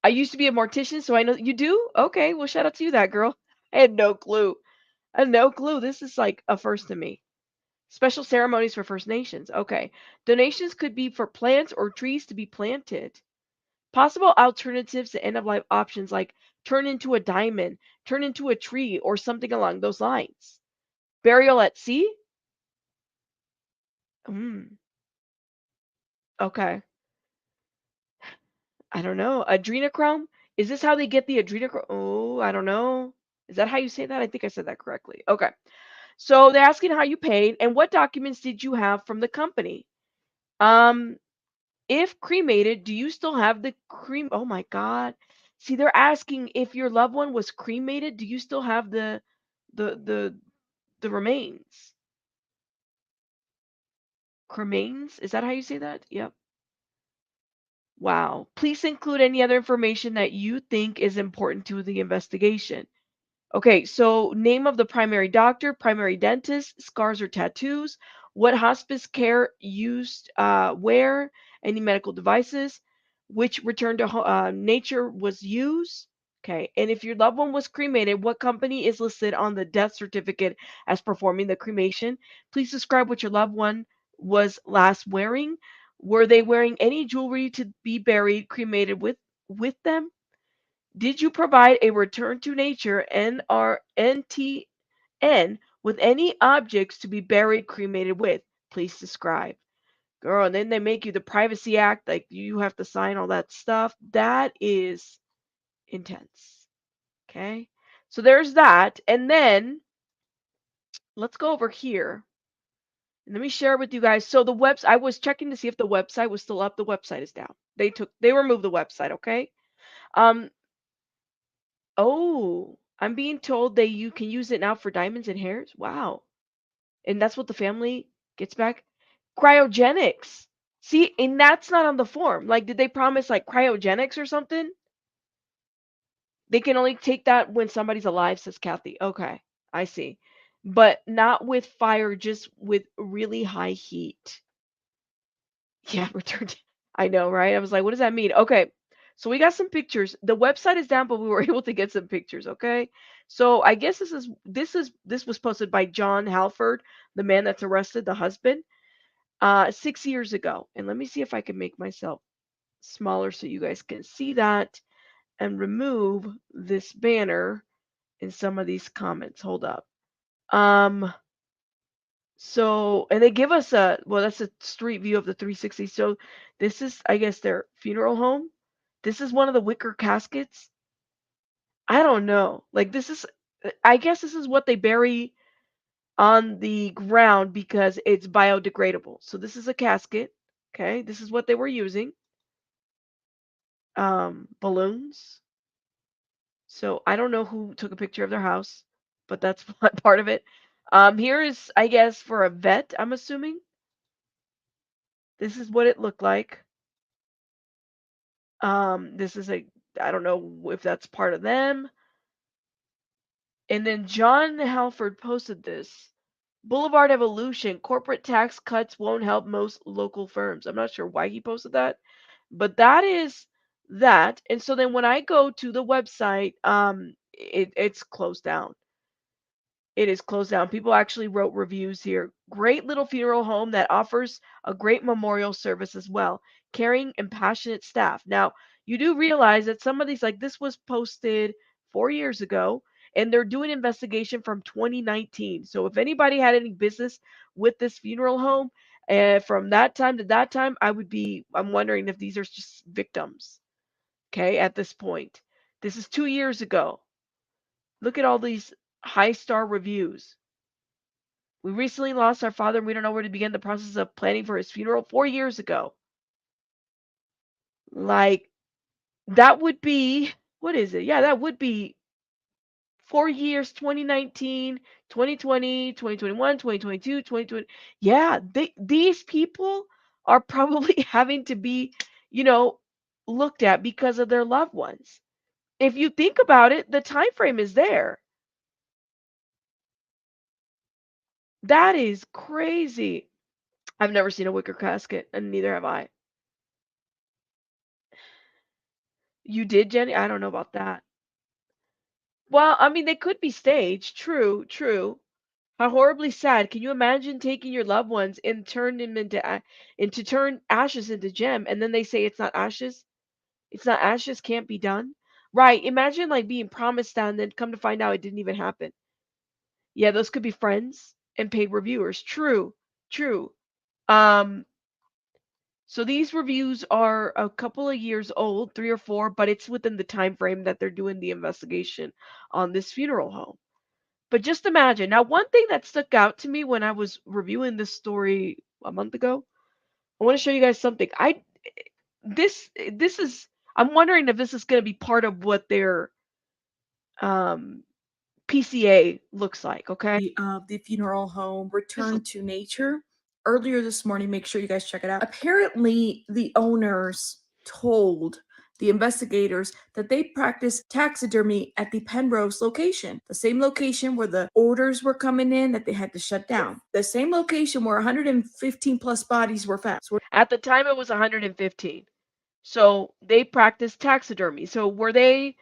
I used to be a mortician, so I know you do. Okay, well, shout out to you, that girl. I had no clue. I had no clue. This is like a first to me. Special ceremonies for First Nations. Okay. Donations could be for plants or trees to be planted. Possible alternatives to end of life options like turn into a diamond, turn into a tree, or something along those lines. Burial at sea? Mm, okay. I don't know. Adrenochrome? Is this how they get the adrenochrome? Oh, I don't know. Is that how you say that? I think I said that correctly. Okay. So they're asking how you paid and what documents did you have from the company? If cremated, do you still have the creme? Oh my God. See, they're asking if your loved one was cremated, do you still have the the the remains? Cremains? Is that how you say that? Yep. Wow. Please include any other information that you think is important to the investigation. Okay, so name of the primary doctor, primary dentist, scars or tattoos, what hospice care used, where, any medical devices, which return to nature was used. Okay, and if your loved one was cremated, what company is listed on the death certificate as performing the cremation? Please describe what your loved one was last wearing. Were they wearing any jewelry to be buried, cremated with them? Did you provide a return to nature NRNTN with any objects to be buried, cremated with? Please describe. Girl, and then they make you the Privacy Act, like you have to sign all that stuff. That is intense. Okay. So there's that. And then let's go over here. And let me share with you guys. So the website, I was checking to see if the website was still up. The website is down. They removed the website, okay? Um, Oh, I'm being told that you can use it now for diamonds and hairs. Wow. And that's what the family gets back. Cryogenics. See, and that's not on the form. Like, did they promise like cryogenics or something? They can only take that when somebody's alive, says Kathy. Okay, I see. But not with fire, just with really high heat. Yeah, return. I know, right? I was like, what does that mean? Okay. So we got some pictures. The website is down, but we were able to get some pictures, okay? So I guess this was posted by John Halford, the man that's arrested, the husband, 6 years ago. And let me see if I can make myself smaller so you guys can see that and remove this banner in some of these comments. Hold up. So, and they give us well, that's a street view of the 360. So this is, I guess, their funeral home. This is one of the wicker caskets. I don't know. Like this is, I guess this is what they bury on the ground because it's biodegradable. So this is a casket. Okay. This is what they were using. Balloons. So I don't know who took a picture of their house, but that's part of it. Here is, I guess, for a vet, I'm assuming. This is what it looked like. This is I don't know if that's part of them. And then John Halford posted this. Boulevard Evolution, corporate tax cuts won't help most local firms. I'm not sure why he posted that, but that is that. And so then when I go to the website, it's closed down. It is closed down. People actually wrote reviews here. Great little funeral home that offers a great memorial service as well. Caring and passionate staff. Now, you do realize that some of these, like this was posted 4 years ago, and they're doing investigation from 2019. So if anybody had any business with this funeral home, from that time to that time, I'm wondering if these are just victims. Okay, at this point. This is 2 years ago. Look at all these high star reviews. We recently lost our father and we don't know where to begin the process of planning for his funeral 4 years ago. Like, that would be, what is it? Yeah, that would be 4 years, 2019, 2020, 2021, 2022, 2020. Yeah, these people are probably having to be, you know, looked at because of their loved ones. If you think about it, the time frame is there. That is crazy. I've never seen a wicker casket, and neither have I. You did, Jenny? I don't know about that. Well, I mean, they could be staged. True, true. How horribly sad. Can you imagine taking your loved ones and turn them into turn ashes into gem, and then they say it's not ashes? It's not ashes, can't be done. Right. Imagine like being promised that and then come to find out it didn't even happen. Yeah, those could be friends and paid reviewers. True, true. Um, So these reviews are a couple of years old, 3 or 4, but it's within the time frame that they're doing the investigation on this funeral home. But just imagine. Now, one thing that stuck out to me when I was reviewing this story a month ago, I want to show you guys something. this is, I'm wondering if this is going to be part of what their PCA looks like. Okay. Of the funeral home Return to Nature earlier this morning. Make sure you guys check it out. Apparently, the owners told the investigators that they practiced taxidermy at the Penrose location, the same location where the orders were coming in that they had to shut down, the same location where 115 plus bodies were found. At the time, it was 115. So they practiced taxidermy. So were they?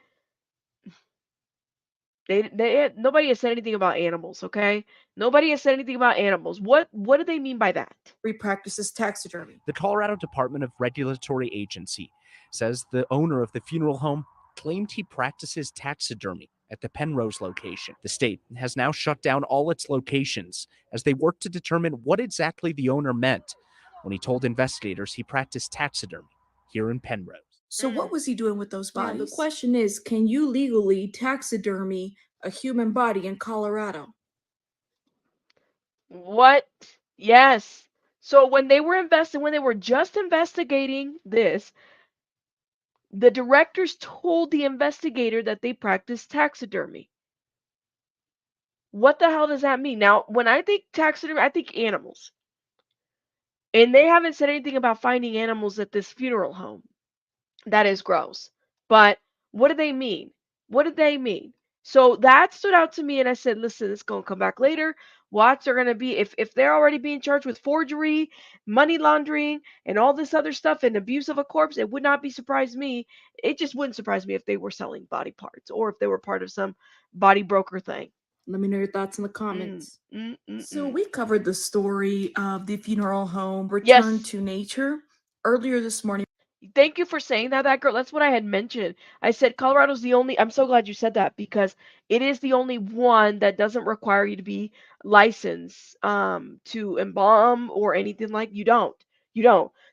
Nobody has said anything about animals. Okay, nobody has said anything about animals. What do they mean by that? Practices taxidermy. The Colorado Department of Regulatory Agency says the owner of the funeral home claimed he practices taxidermy at the Penrose location. The state has now shut down all its locations as they work to determine what exactly the owner meant when he told investigators he practiced taxidermy here in Penrose. So what was he doing with those bodies? The question is, can you legally taxidermy a human body in Colorado? What? Yes. So when they were just investigating this, the directors told the investigator that they practiced taxidermy. What the hell does that mean? Now, when I think taxidermy, I think animals. And they haven't said anything about finding animals at this funeral home. That is gross. But what do they mean? What did they mean? So that stood out to me, and I said, listen, it's going to come back later. Watts are going to be, if they're already being charged with forgery, money laundering, and all this other stuff, and abuse of a corpse, it would not be surprised me. It just wouldn't surprise me if they were selling body parts or if they were part of some body broker thing. Let me know your thoughts in the comments. So we covered the story of the funeral home Return to Nature earlier this morning. Thank you for saying that, girl. That's what I had mentioned. I said Colorado's the only, I'm so glad you said that because it is the only one that doesn't require you to be licensed to embalm or anything like you don't.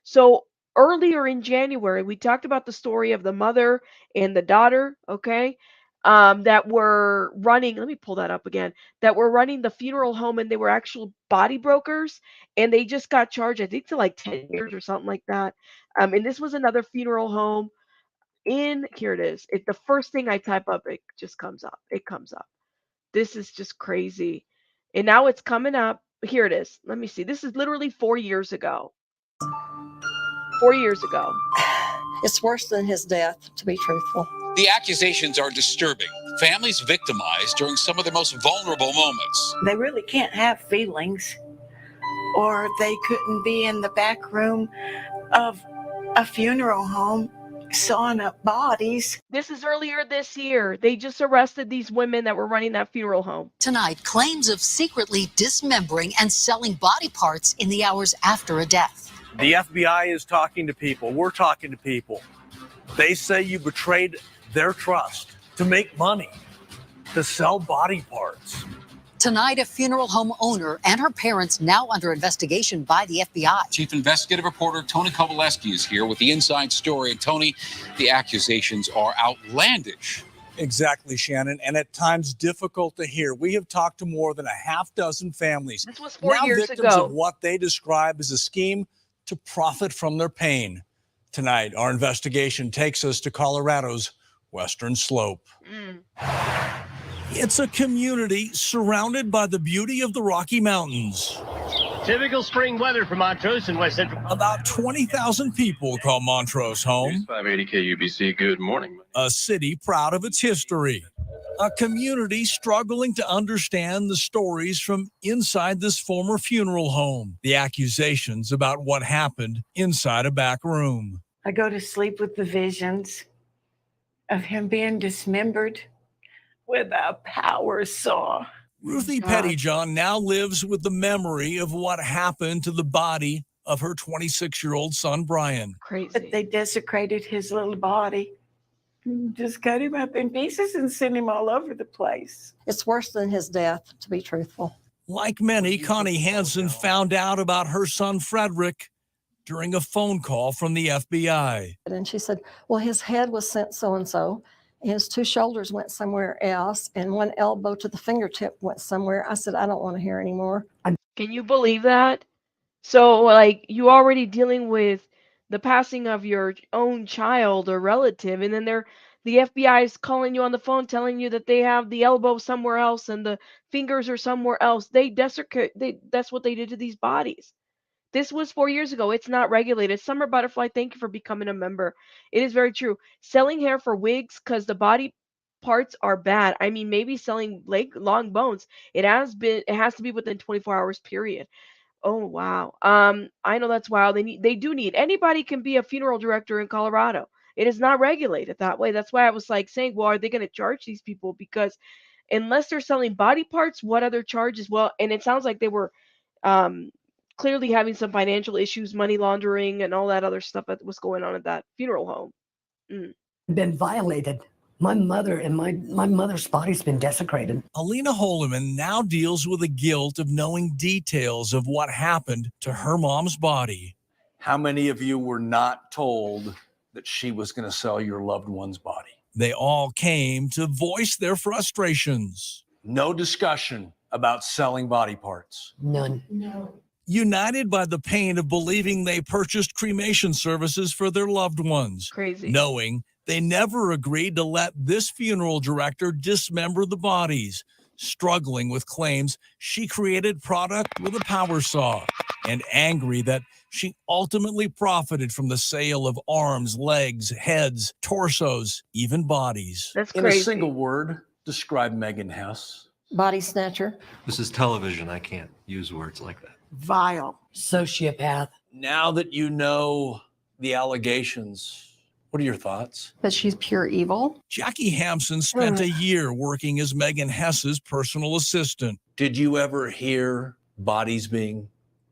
So earlier in January, we talked about the story of the mother and the daughter, okay? That were running, let me pull that up again, that were running the funeral home and they were actual body brokers and they just got charged, I think, to like 10 years or something like that. And this was another funeral home here it is. The first thing I type up, it just comes up. It comes up. This is just crazy. And now it's coming up. Here it is. Let me see. This is literally 4 years ago. 4 years ago. It's worse than his death, to be truthful. The accusations are disturbing. Families victimized during some of their most vulnerable moments. They really can't have feelings, or they couldn't be in the back room of a funeral home sawing up bodies. This is earlier this year. They just arrested these women that were running that funeral home. Tonight, claims of secretly dismembering and selling body parts in the hours after a death. The FBI is talking to people. We're talking to people. They say you betrayed their trust to make money, to sell body parts. Tonight, a funeral home owner and her parents now under investigation by the FBI. Chief investigative reporter Tony Kowaleski is here with the inside story. And Tony, the accusations are outlandish. Exactly, Shannon, and at times difficult to hear. We have talked to more than a half dozen families. This was 4 years victims ago. Of what they describe as a scheme to profit from their pain. Tonight, our investigation takes us to Colorado's Western Slope. It's a community surrounded by the beauty of the Rocky Mountains. Typical spring weather for Montrose and West Central. About 20,000 people call Montrose home. 580 KUBC, good morning. A city proud of its history. A community struggling to understand the stories from inside this former funeral home. The accusations about what happened inside a back room. I go to sleep with the visions of him being dismembered with a power saw. Ruthie Pettyjohn now lives with the memory of what happened to the body of her 26-year-old son, Brian. Crazy. But they desecrated his little body. Just cut him up in pieces and sent him all over the place. It's worse than his death, to be truthful. Like many, Connie Hansen found out about her son, Frederick, during a phone call from the FBI. And she said, well, his head was sent so-and-so. His two shoulders went somewhere else, and one elbow to the fingertip went somewhere. I said, I don't want to hear anymore. Can you believe that? So, like, you already dealing with the passing of your own child or relative, and then the FBI is calling you on the phone telling you that they have the elbow somewhere else and the fingers are somewhere else. That's what they did to these bodies. This was 4 years ago. It's not regulated. Summer Butterfly, thank you for becoming a member. It is very true. Selling hair for wigs because the body parts are bad. I mean, maybe selling long bones. It has to be within 24 hours period. Oh wow. I know that's wild. They do need anybody can be a funeral director in Colorado. It is not regulated that way. That's why I was like saying, well, are they going to charge these people? Because unless they're selling body parts, what other charges? Well, and it sounds like they were um clearly having some financial issues, money laundering, and all that other stuff that was going on at that funeral home. Mm. Been violated. My mother and my mother's body's been desecrated. Alina Holiman now deals with the guilt of knowing details of what happened to her mom's body. How many of you were not told that she was going to sell your loved one's body? They all came to voice their frustrations. No discussion about selling body parts. None. No. United by the pain of believing they purchased cremation services for their loved ones. Crazy. Knowing they never agreed to let this funeral director dismember the bodies, struggling with claims she created product with a power saw, and angry that she ultimately profited from the sale of arms, legs, heads, torsos, even bodies. That's In crazy. a single word, describe Megan Hess. Body snatcher. This is television. I can't use words like that. Vile. Sociopath. Now that you know the allegations, what are your thoughts? That she's pure evil. Jackie Hampson spent a year working as Megan Hess's personal assistant. Did you ever hear bodies being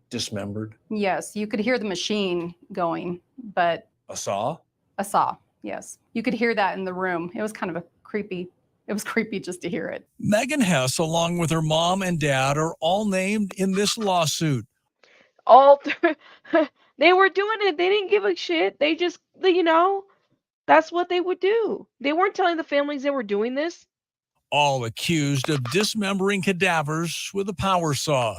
dismembered? Yes, you could hear the machine going, but A saw? a saw. Yes, you could hear that in the room. It was kind of creepy just to hear it. Megan Hess, along with her mom and dad, are all named in this lawsuit. They were doing it. They didn't give a shit. They just, that's what they would do. They weren't telling the families they were doing this. All accused of dismembering cadavers with a power saw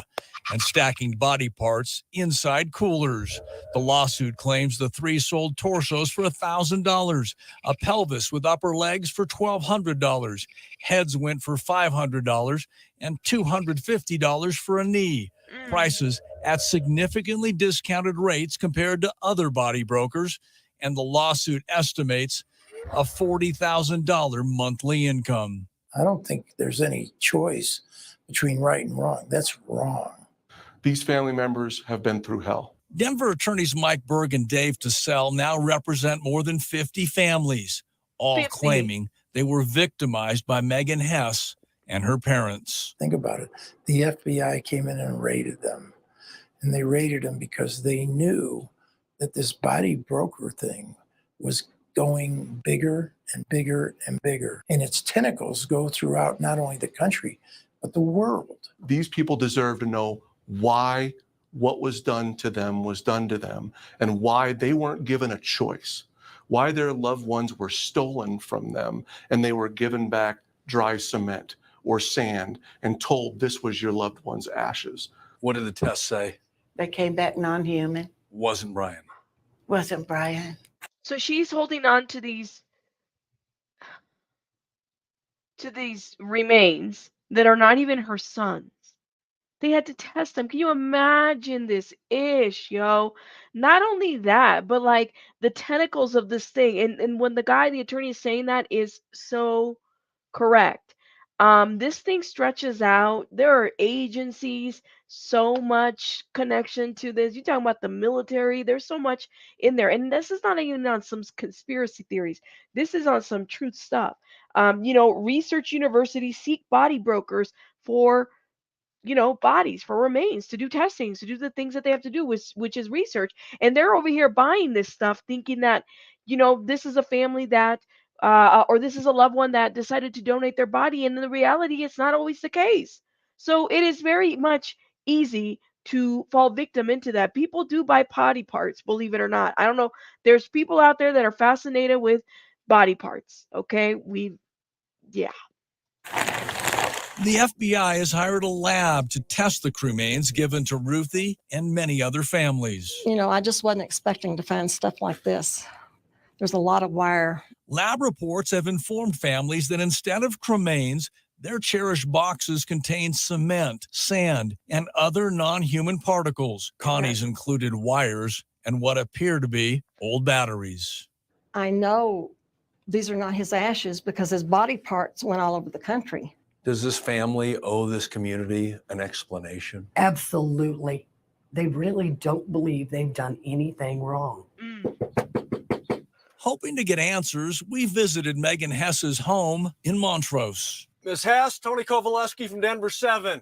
and stacking body parts inside coolers. The lawsuit claims the three sold torsos for $1,000, a pelvis with upper legs for $1,200, heads went for $500, and $250 for a knee. Prices at significantly discounted rates compared to other body brokers, and the lawsuit estimates a $40,000 monthly income. I don't think there's any choice between right and wrong. That's wrong. These family members have been through hell. Denver attorneys Mike Berg and Dave Tassell now represent more than 50 families, all 50. claiming they were victimized by Megan Hess and her parents. Think about it. The FBI came in and raided them. And they raided them because they knew that this body broker thing was going bigger and bigger and bigger. And its tentacles go throughout not only the country, but the world. These people deserve to know why what was done to them was done to them and why they weren't given a choice, why their loved ones were stolen from them and they were given back dry cement or sand and told this was your loved one's ashes. What did the test say? They came back non-human. Wasn't Brian. Wasn't Brian. So she's holding on to these remains that are not even her sons. They had to test them. Can you imagine this ish, yo? Not only that, but like the tentacles of this thing. And when the attorney is saying that is so correct. This thing stretches out. There are agencies, so much connection to this. You're talking about the military. There's so much in there. And this is not even on some conspiracy theories. This is on some truth stuff. Research universities seek body brokers for bodies, for remains, to do testings, to do the things that they have to do, which is research. And they're over here buying this stuff, thinking that, this is a family that, or this is a loved one that decided to donate their body. And in the reality, it's not always the case. So it is very much easy to fall victim into that. People do buy body parts, believe it or not. I don't know. There's people out there that are fascinated with body parts. Okay. Yeah. The FBI has hired a lab to test the cremains given to Ruthie and many other families. You know, I just wasn't expecting to find stuff like this. There's a lot of wire. Lab reports have informed families that instead of cremains, their cherished boxes contain cement, sand, and other non-human particles. Connie's included wires and what appear to be old batteries. I know these are not his ashes because his body parts went all over the country. Does this family owe this community an explanation? Absolutely. They really don't believe they've done anything wrong. Hoping to get answers, we visited Megan Hess's home in Montrose. Ms. Hess, Tony Kovaleski from Denver 7.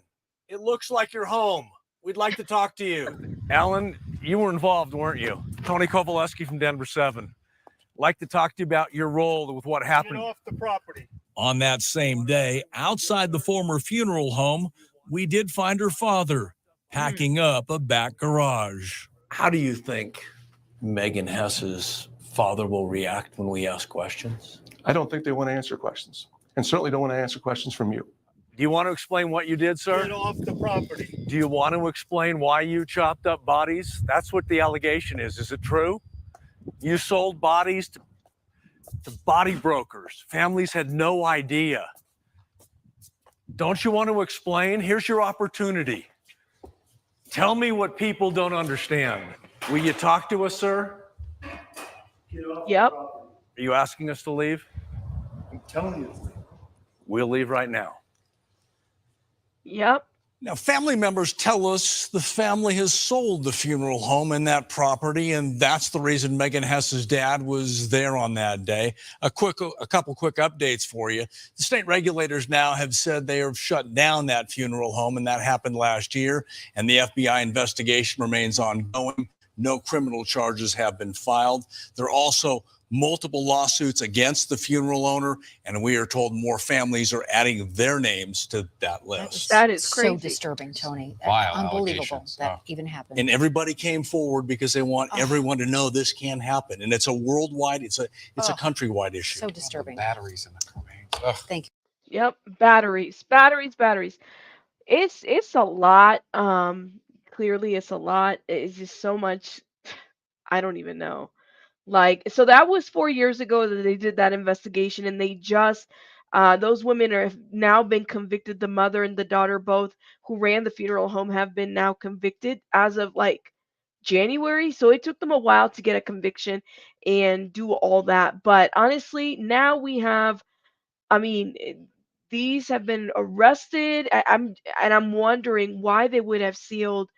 It looks like you're home. We'd like to talk to you. Alan, you were involved, weren't you? Tony Kovaleski from Denver 7. Like to talk to you about your role with what happened. Get off the property. On that same day, outside the former funeral home, we did find her father packing up a back garage. How do you think Megan Hess's father will react when we ask questions? I don't think they want to answer questions, and certainly don't want to answer questions from you. Do you want to explain what you did, sir? Get off the property. Do you want to explain why you chopped up bodies? That's what the allegation is. Is it true? You sold bodies to body brokers. Families had no idea. Don't you want to explain? Here's your opportunity. Tell me what people don't understand. Will you talk to us, sir? Yep. Are you asking us to leave? I'm telling you to leave. We'll leave right now. Yep. Now, family members tell us the family has sold the funeral home and that property, and that's the reason Megan Hess's dad was there on that day. A couple quick updates for you. The state regulators now have said they have shut down that funeral home, and that happened last year, and the FBI investigation remains ongoing. No criminal charges have been filed. There are also multiple lawsuits against the funeral owner, and we are told more families are adding their names to that list. That is crazy. So disturbing, Tony. Vile Unbelievable allegations. that even happened. And everybody came forward because they want everyone to know this can happen. And it's a worldwide, it's a countrywide issue. So disturbing. Batteries in the cremains. Ugh. Thank you. Yep. Batteries. It's a lot. Clearly it's a lot. It's just so much. I don't even know. Like, so that was 4 years ago that they did that investigation, and they just, those women have now been convicted. The mother and the daughter, both who ran the funeral home, have been now convicted as of like January. So it took them a while to get a conviction and do all that. But honestly, now we have, I mean, these have been arrested. I'm wondering why they would have sealed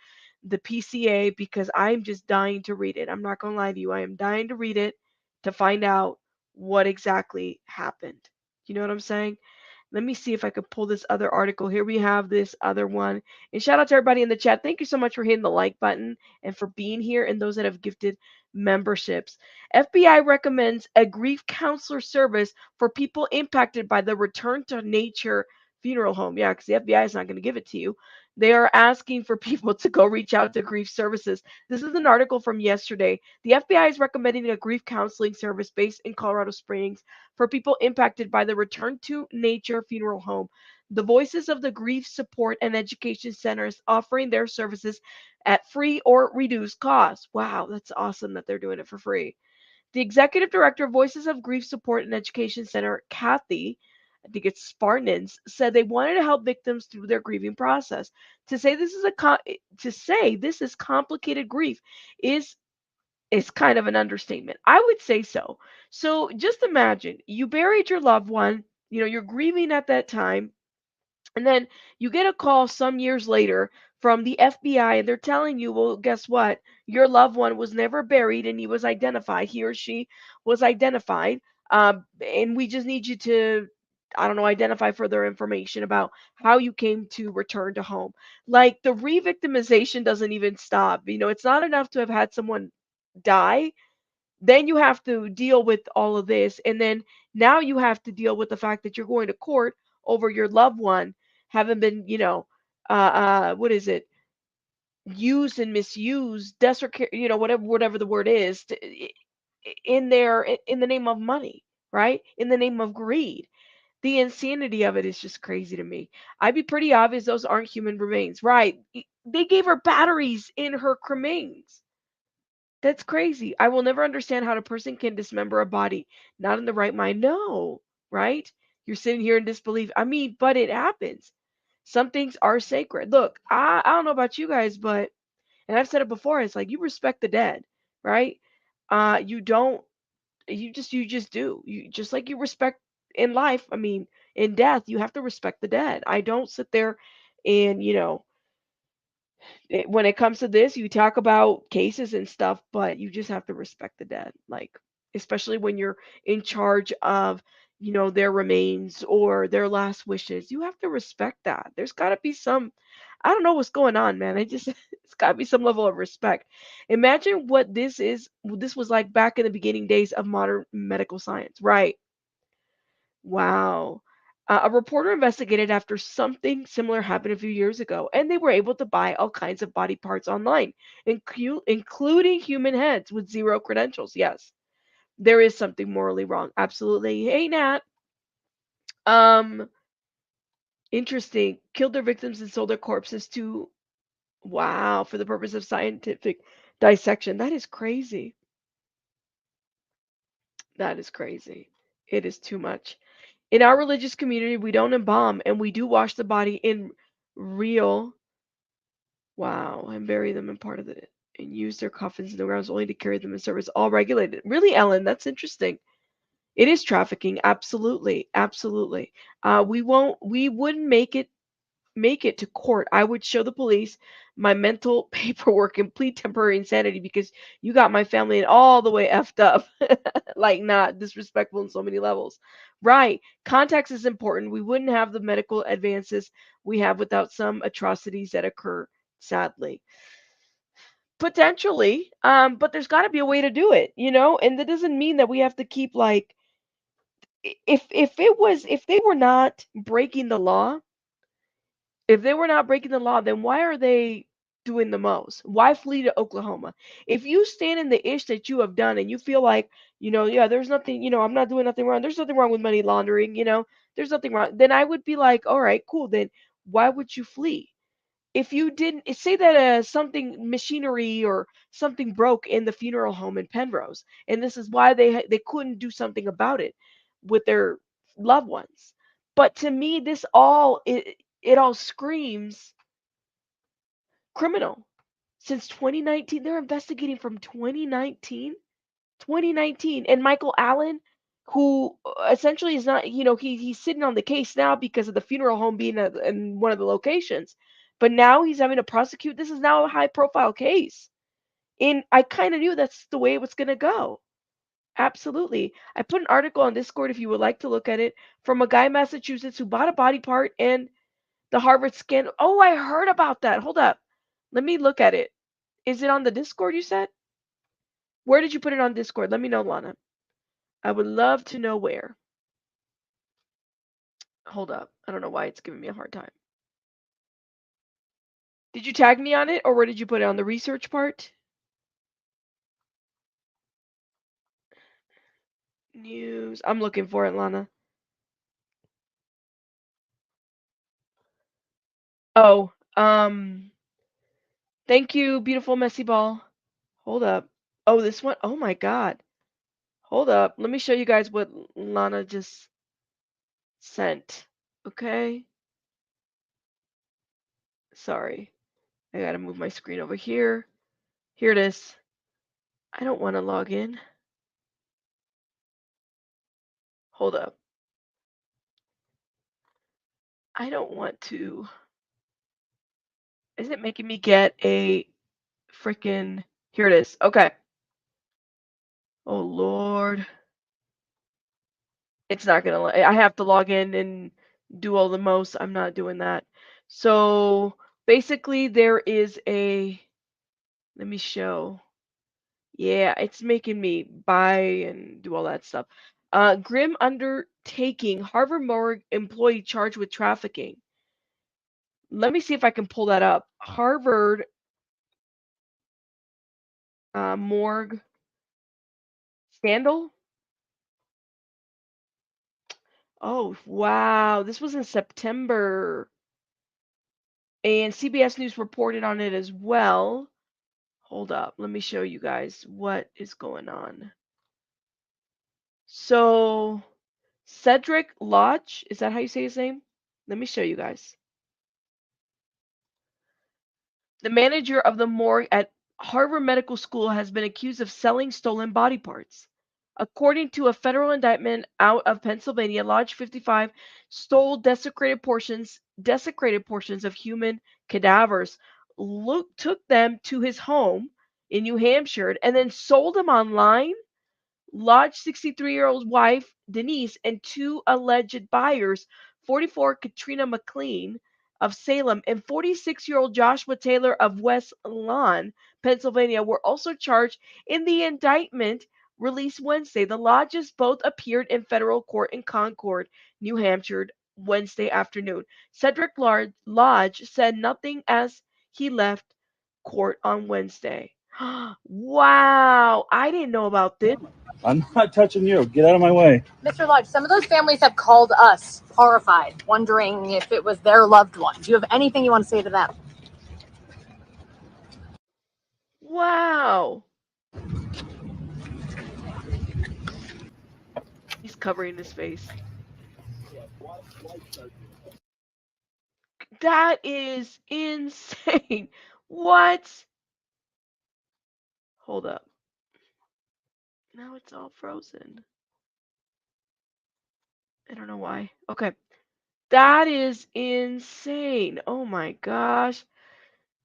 the PCA, because I'm just dying to read it. I'm not going to lie to you. I am dying to read it to find out what exactly happened. You know what I'm saying? Let me see if I could pull this other article. Here we have this other one. And shout out to everybody in the chat. Thank you so much for hitting the like button and for being here, and those that have gifted memberships. FBI recommends a grief counselor service for people impacted by the return to nature funeral home. Yeah, because the FBI is not going to give it to you. They are asking for people to go reach out to grief services. This is an article from yesterday. The FBI is recommending a grief counseling service based in Colorado Springs for people impacted by the Return to Nature funeral home. The Voices of the Grief Support and Education Center is offering their services at free or reduced cost. Wow, that's awesome that they're doing it for free. The executive director of Voices of Grief Support and Education Center, Kathy, I think it's Spartans, said they wanted to help victims through their grieving process. To say this is complicated grief is kind of an understatement. I would say so. So just imagine you buried your loved one, you're grieving at that time, and then you get a call some years later from the FBI, and they're telling you, well, guess what? Your loved one was never buried, and he was identified. He or she was identified. And we just need you to, I don't know, identify further information about how you came to return to home. Like, the re-victimization doesn't even stop. It's not enough to have had someone die. Then you have to deal with all of this. And then now you have to deal with the fact that you're going to court over your loved one having been, what is it? Used and misused, whatever the word is, in the name of money, right? In the name of greed. The insanity of it is just crazy to me. I'd be pretty obvious those aren't human remains. Right. They gave her batteries in her cremains. That's crazy. I will never understand how a person can dismember a body not in the right mind. No, right? You're sitting here in disbelief. I mean, but it happens. Some things are sacred. Look, I don't know about you guys, but and I've said it before, it's like you respect the dead, right? You don't you just do. You just like you respect in life, I mean, in death, you have to respect the dead. I don't sit there and, when it comes to this, you talk about cases and stuff, but you just have to respect the dead. Like, especially when you're in charge of, their remains or their last wishes. You have to respect that. There's got to be some, I don't know what's going on, man. It's got to be some level of respect. Imagine what this was like back in the beginning days of modern medical science, right? Wow. A reporter investigated after something similar happened a few years ago, and they were able to buy all kinds of body parts online, including human heads with zero credentials. Yes, there is something morally wrong. Absolutely. Hey, Nat. Um, Interesting. Killed their victims and sold their corpses to, wow, for the purpose of scientific dissection. That is crazy. That is crazy. It is too much. In our religious community, we don't embalm and we do wash the body in real, wow, and bury them in part of it and use their coffins in the grounds only to carry them in service. All regulated. Really, Ellen, that's interesting. It is trafficking. Absolutely. Absolutely. We wouldn't make it to court. I would show the police my mental paperwork and plead temporary insanity because you got my family in all the way effed up. Like not disrespectful in so many levels. Right. Context is important. We wouldn't have the medical advances we have without some atrocities that occur, sadly. Potentially. But there's gotta be a way to do it, And that doesn't mean that we have to keep like if they were not breaking the law, if they were not breaking the law, then why are they doing the most? Why flee to Oklahoma? If you stand in the ish that you have done and you feel like, yeah, there's nothing, I'm not doing nothing wrong. There's nothing wrong with money laundering, there's nothing wrong. Then I would be like, all right, cool. Then why would you flee? If you didn't say that something machinery or something broke in the funeral home in Penrose, and this is why they couldn't do something about it with their loved ones. But to me, it all screams criminal. Since 2019, they're investigating from 2019. 2019, and Michael Allen, who essentially is not, he's sitting on the case now because of the funeral home being in one of the locations, but now he's having to prosecute. This is now a high-profile case, and I kind of knew that's the way it was going to go. Absolutely. I put an article on Discord if you would like to look at it from a guy in Massachusetts who bought a body part and the Harvard scandal. Oh, I heard about that. Hold up. Let me look at it. Is it on the Discord you said? Where did you put it on Discord? Let me know, Lana. I would love to know where. Hold up. I don't know why it's giving me a hard time. Did you tag me on it or where did you put it on the research part? News. I'm looking for it, Lana. Oh, thank you, beautiful messy ball. Hold up. Oh, this one. Oh my God. Hold up. Let me show you guys what Lana just sent. Okay. Sorry. I gotta move my screen over here. Here it is. I don't want to log in. Hold up. I don't want to. Is it making me get a freaking. Here it is. Okay. Oh, Lord. It's not gonna. I have to log in and do all the most. I'm not doing that. So basically, there is a. Let me show. Yeah, it's making me buy and do all that stuff. Grim undertaking. Harvard morgue employee charged with trafficking. Let me see if I can pull that up. Harvard morgue scandal. Oh, wow. This was in September. And CBS News reported on it as well. Hold up. Let me show you guys what is going on. So, Cedric Lodge, is that how you say his name? Let me show you guys. The manager of the morgue at Harvard Medical School has been accused of selling stolen body parts. According to a federal indictment out of Pennsylvania, Lodge 55 stole desecrated portions of human cadavers, took them to his home in New Hampshire, and then sold them online. Lodge 63-year-old wife, Denise, and two alleged buyers, 44 Katrina McLean of Salem and 46-year-old Joshua Taylor of West Lawn, Pennsylvania, were also charged in the indictment released Wednesday. The lodges both appeared in federal court in Concord, New Hampshire, Wednesday afternoon. Cedric Lodge said nothing as he left court on Wednesday. Wow, I didn't know about this. I'm not touching you. Get out of my way. Mr. Lodge, some of those families have called us horrified, wondering if it was their loved one. Do you have anything you want to say to them? Wow. He's covering his face. That is insane. What? Hold up. Now it's all frozen. I don't know why. Okay. That is insane. Oh my gosh.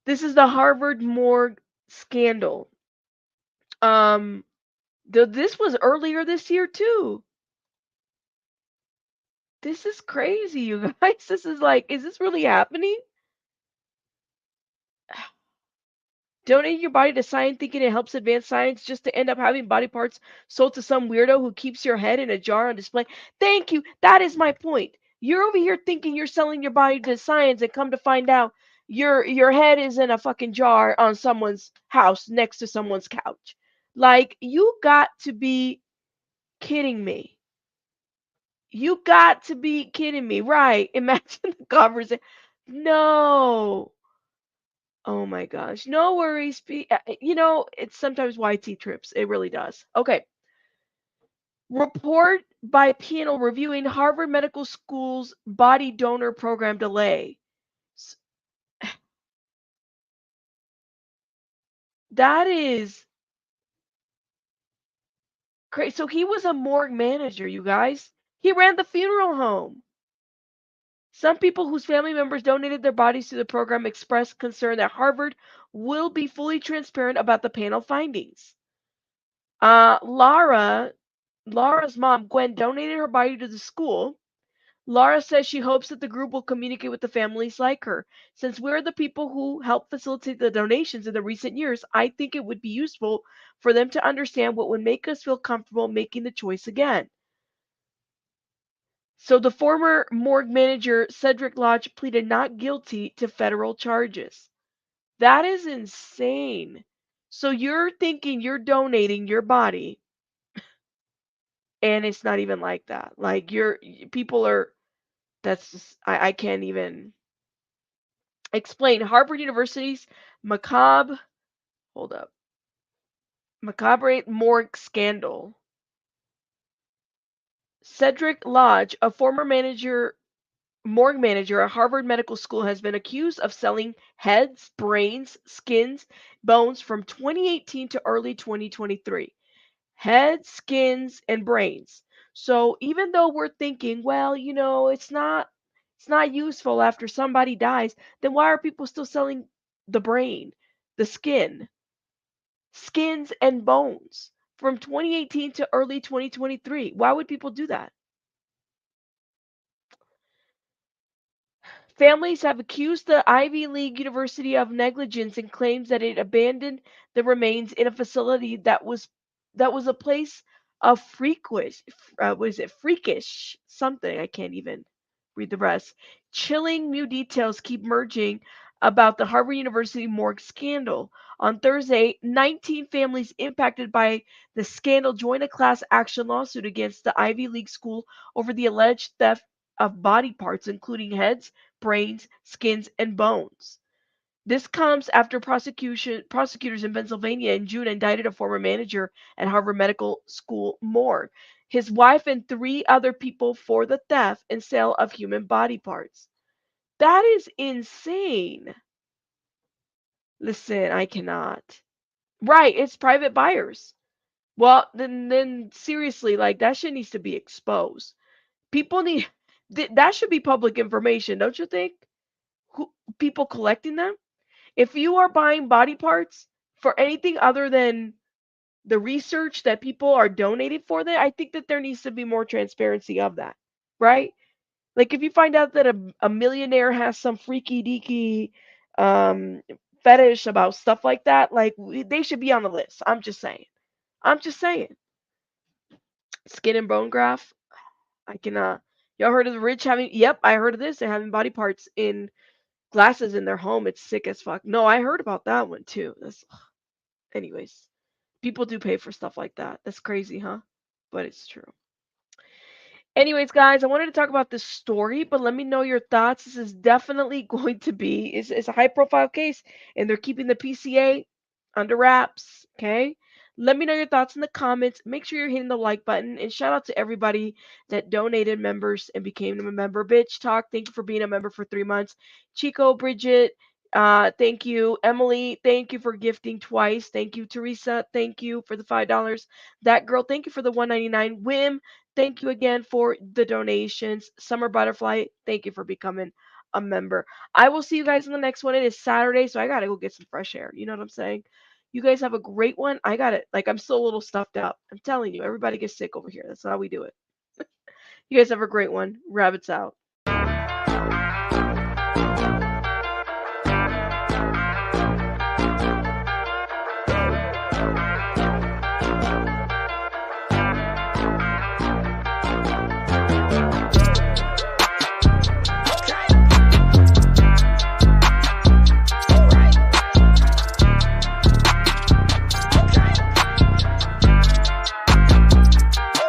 This is the Harvard morgue scandal. This was earlier this year too. This is crazy, you guys. This is like, is this really happening? Donating your body to science thinking it helps advance science just to end up having body parts sold to some weirdo who keeps your head in a jar on display. Thank you. That is my point. You're over here thinking you're selling your body to science and come to find out your head is in a fucking jar on someone's house next to someone's couch. Like, you got to be kidding me. You got to be kidding me. Right. Imagine the conversation. No. Oh my gosh. No worries. It's sometimes YT trips. It really does. Okay. Report by panel reviewing Harvard Medical School's body donor program delay. That is crazy. So he was a morgue manager, you guys. He ran the funeral home. Some people whose family members donated their bodies to the program expressed concern that Harvard will be fully transparent about the panel findings. Laura's mom, Gwen, donated her body to the school. Laura says she hopes that the group will communicate with the families like her. Since we're the people who helped facilitate the donations in the recent years, I think it would be useful for them to understand what would make us feel comfortable making the choice again. So the former morgue manager, Cedric Lodge, pleaded not guilty to federal charges. That is insane. So you're thinking you're donating your body, and it's not even like that. Like, people are, that's just, I can't even explain. Harvard University's macabre morgue scandal. Cedric Lodge, a former morgue manager at Harvard Medical School, has been accused of selling heads, brains, skins, bones from 2018 to early 2023. Heads, skins, and brains. So even though we're thinking, well, it's not useful after somebody dies, then why are people still selling the brain, the skins and bones from 2018 to early 2023? Why would people do that? Families have accused the Ivy League University of negligence and claims that it abandoned the remains in a facility that was a place of freakish something. I can't even read the rest. Chilling new details keep merging about the Harvard University morgue scandal. On Thursday, 19 families impacted by the scandal joined a class action lawsuit against the Ivy League school over the alleged theft of body parts, including heads, brains, skins, and bones. This comes after prosecutors in Pennsylvania in June indicted a former manager at Harvard Medical School morgue, his wife, and 3 other people for the theft and sale of human body parts. That is insane. Listen, I cannot. Right, it's private buyers. Well, then seriously, like that shit needs to be exposed. People need that should be public information, don't you think? Who people collecting them? If you are buying body parts for anything other than the research that people are donating for that, I think that there needs to be more transparency of that, right? Like if you find out that a millionaire has some freaky deaky um, fetish about stuff like that, like they should be on the list. I'm just saying. I'm just saying. Skin and bone graft. I cannot. Y'all heard of the rich having? Yep, I heard of this. They're having body parts in glasses in their home. It's sick as fuck. No, I heard about that one too. That's, anyways, people do pay for stuff like that. That's crazy, huh? But it's true. Anyways, guys, I wanted to talk about this story, but let me know your thoughts. This is definitely going to be it's a high profile case, and they're keeping the PCA under wraps. Okay. Let me know your thoughts in the comments. Make sure you're hitting the like button, and shout out to everybody that donated members and became a member. Bitch Talk, thank you for being a member for 3 months. Chico, Bridget, thank you. Emily, thank you for gifting twice. Thank you. Teresa, thank you for the $5. That girl, thank you for the $1.99. Wim, thank you again for the donations. Summer Butterfly, thank you for becoming a member. I will see you guys in the next one. It is Saturday, so I gotta go get some fresh air. You know what I'm saying? You guys have a great one. I got it. Like I'm still a little stuffed up. I'm telling you, everybody gets sick over here. That's how we do it. You guys have a great one. Rabbits out.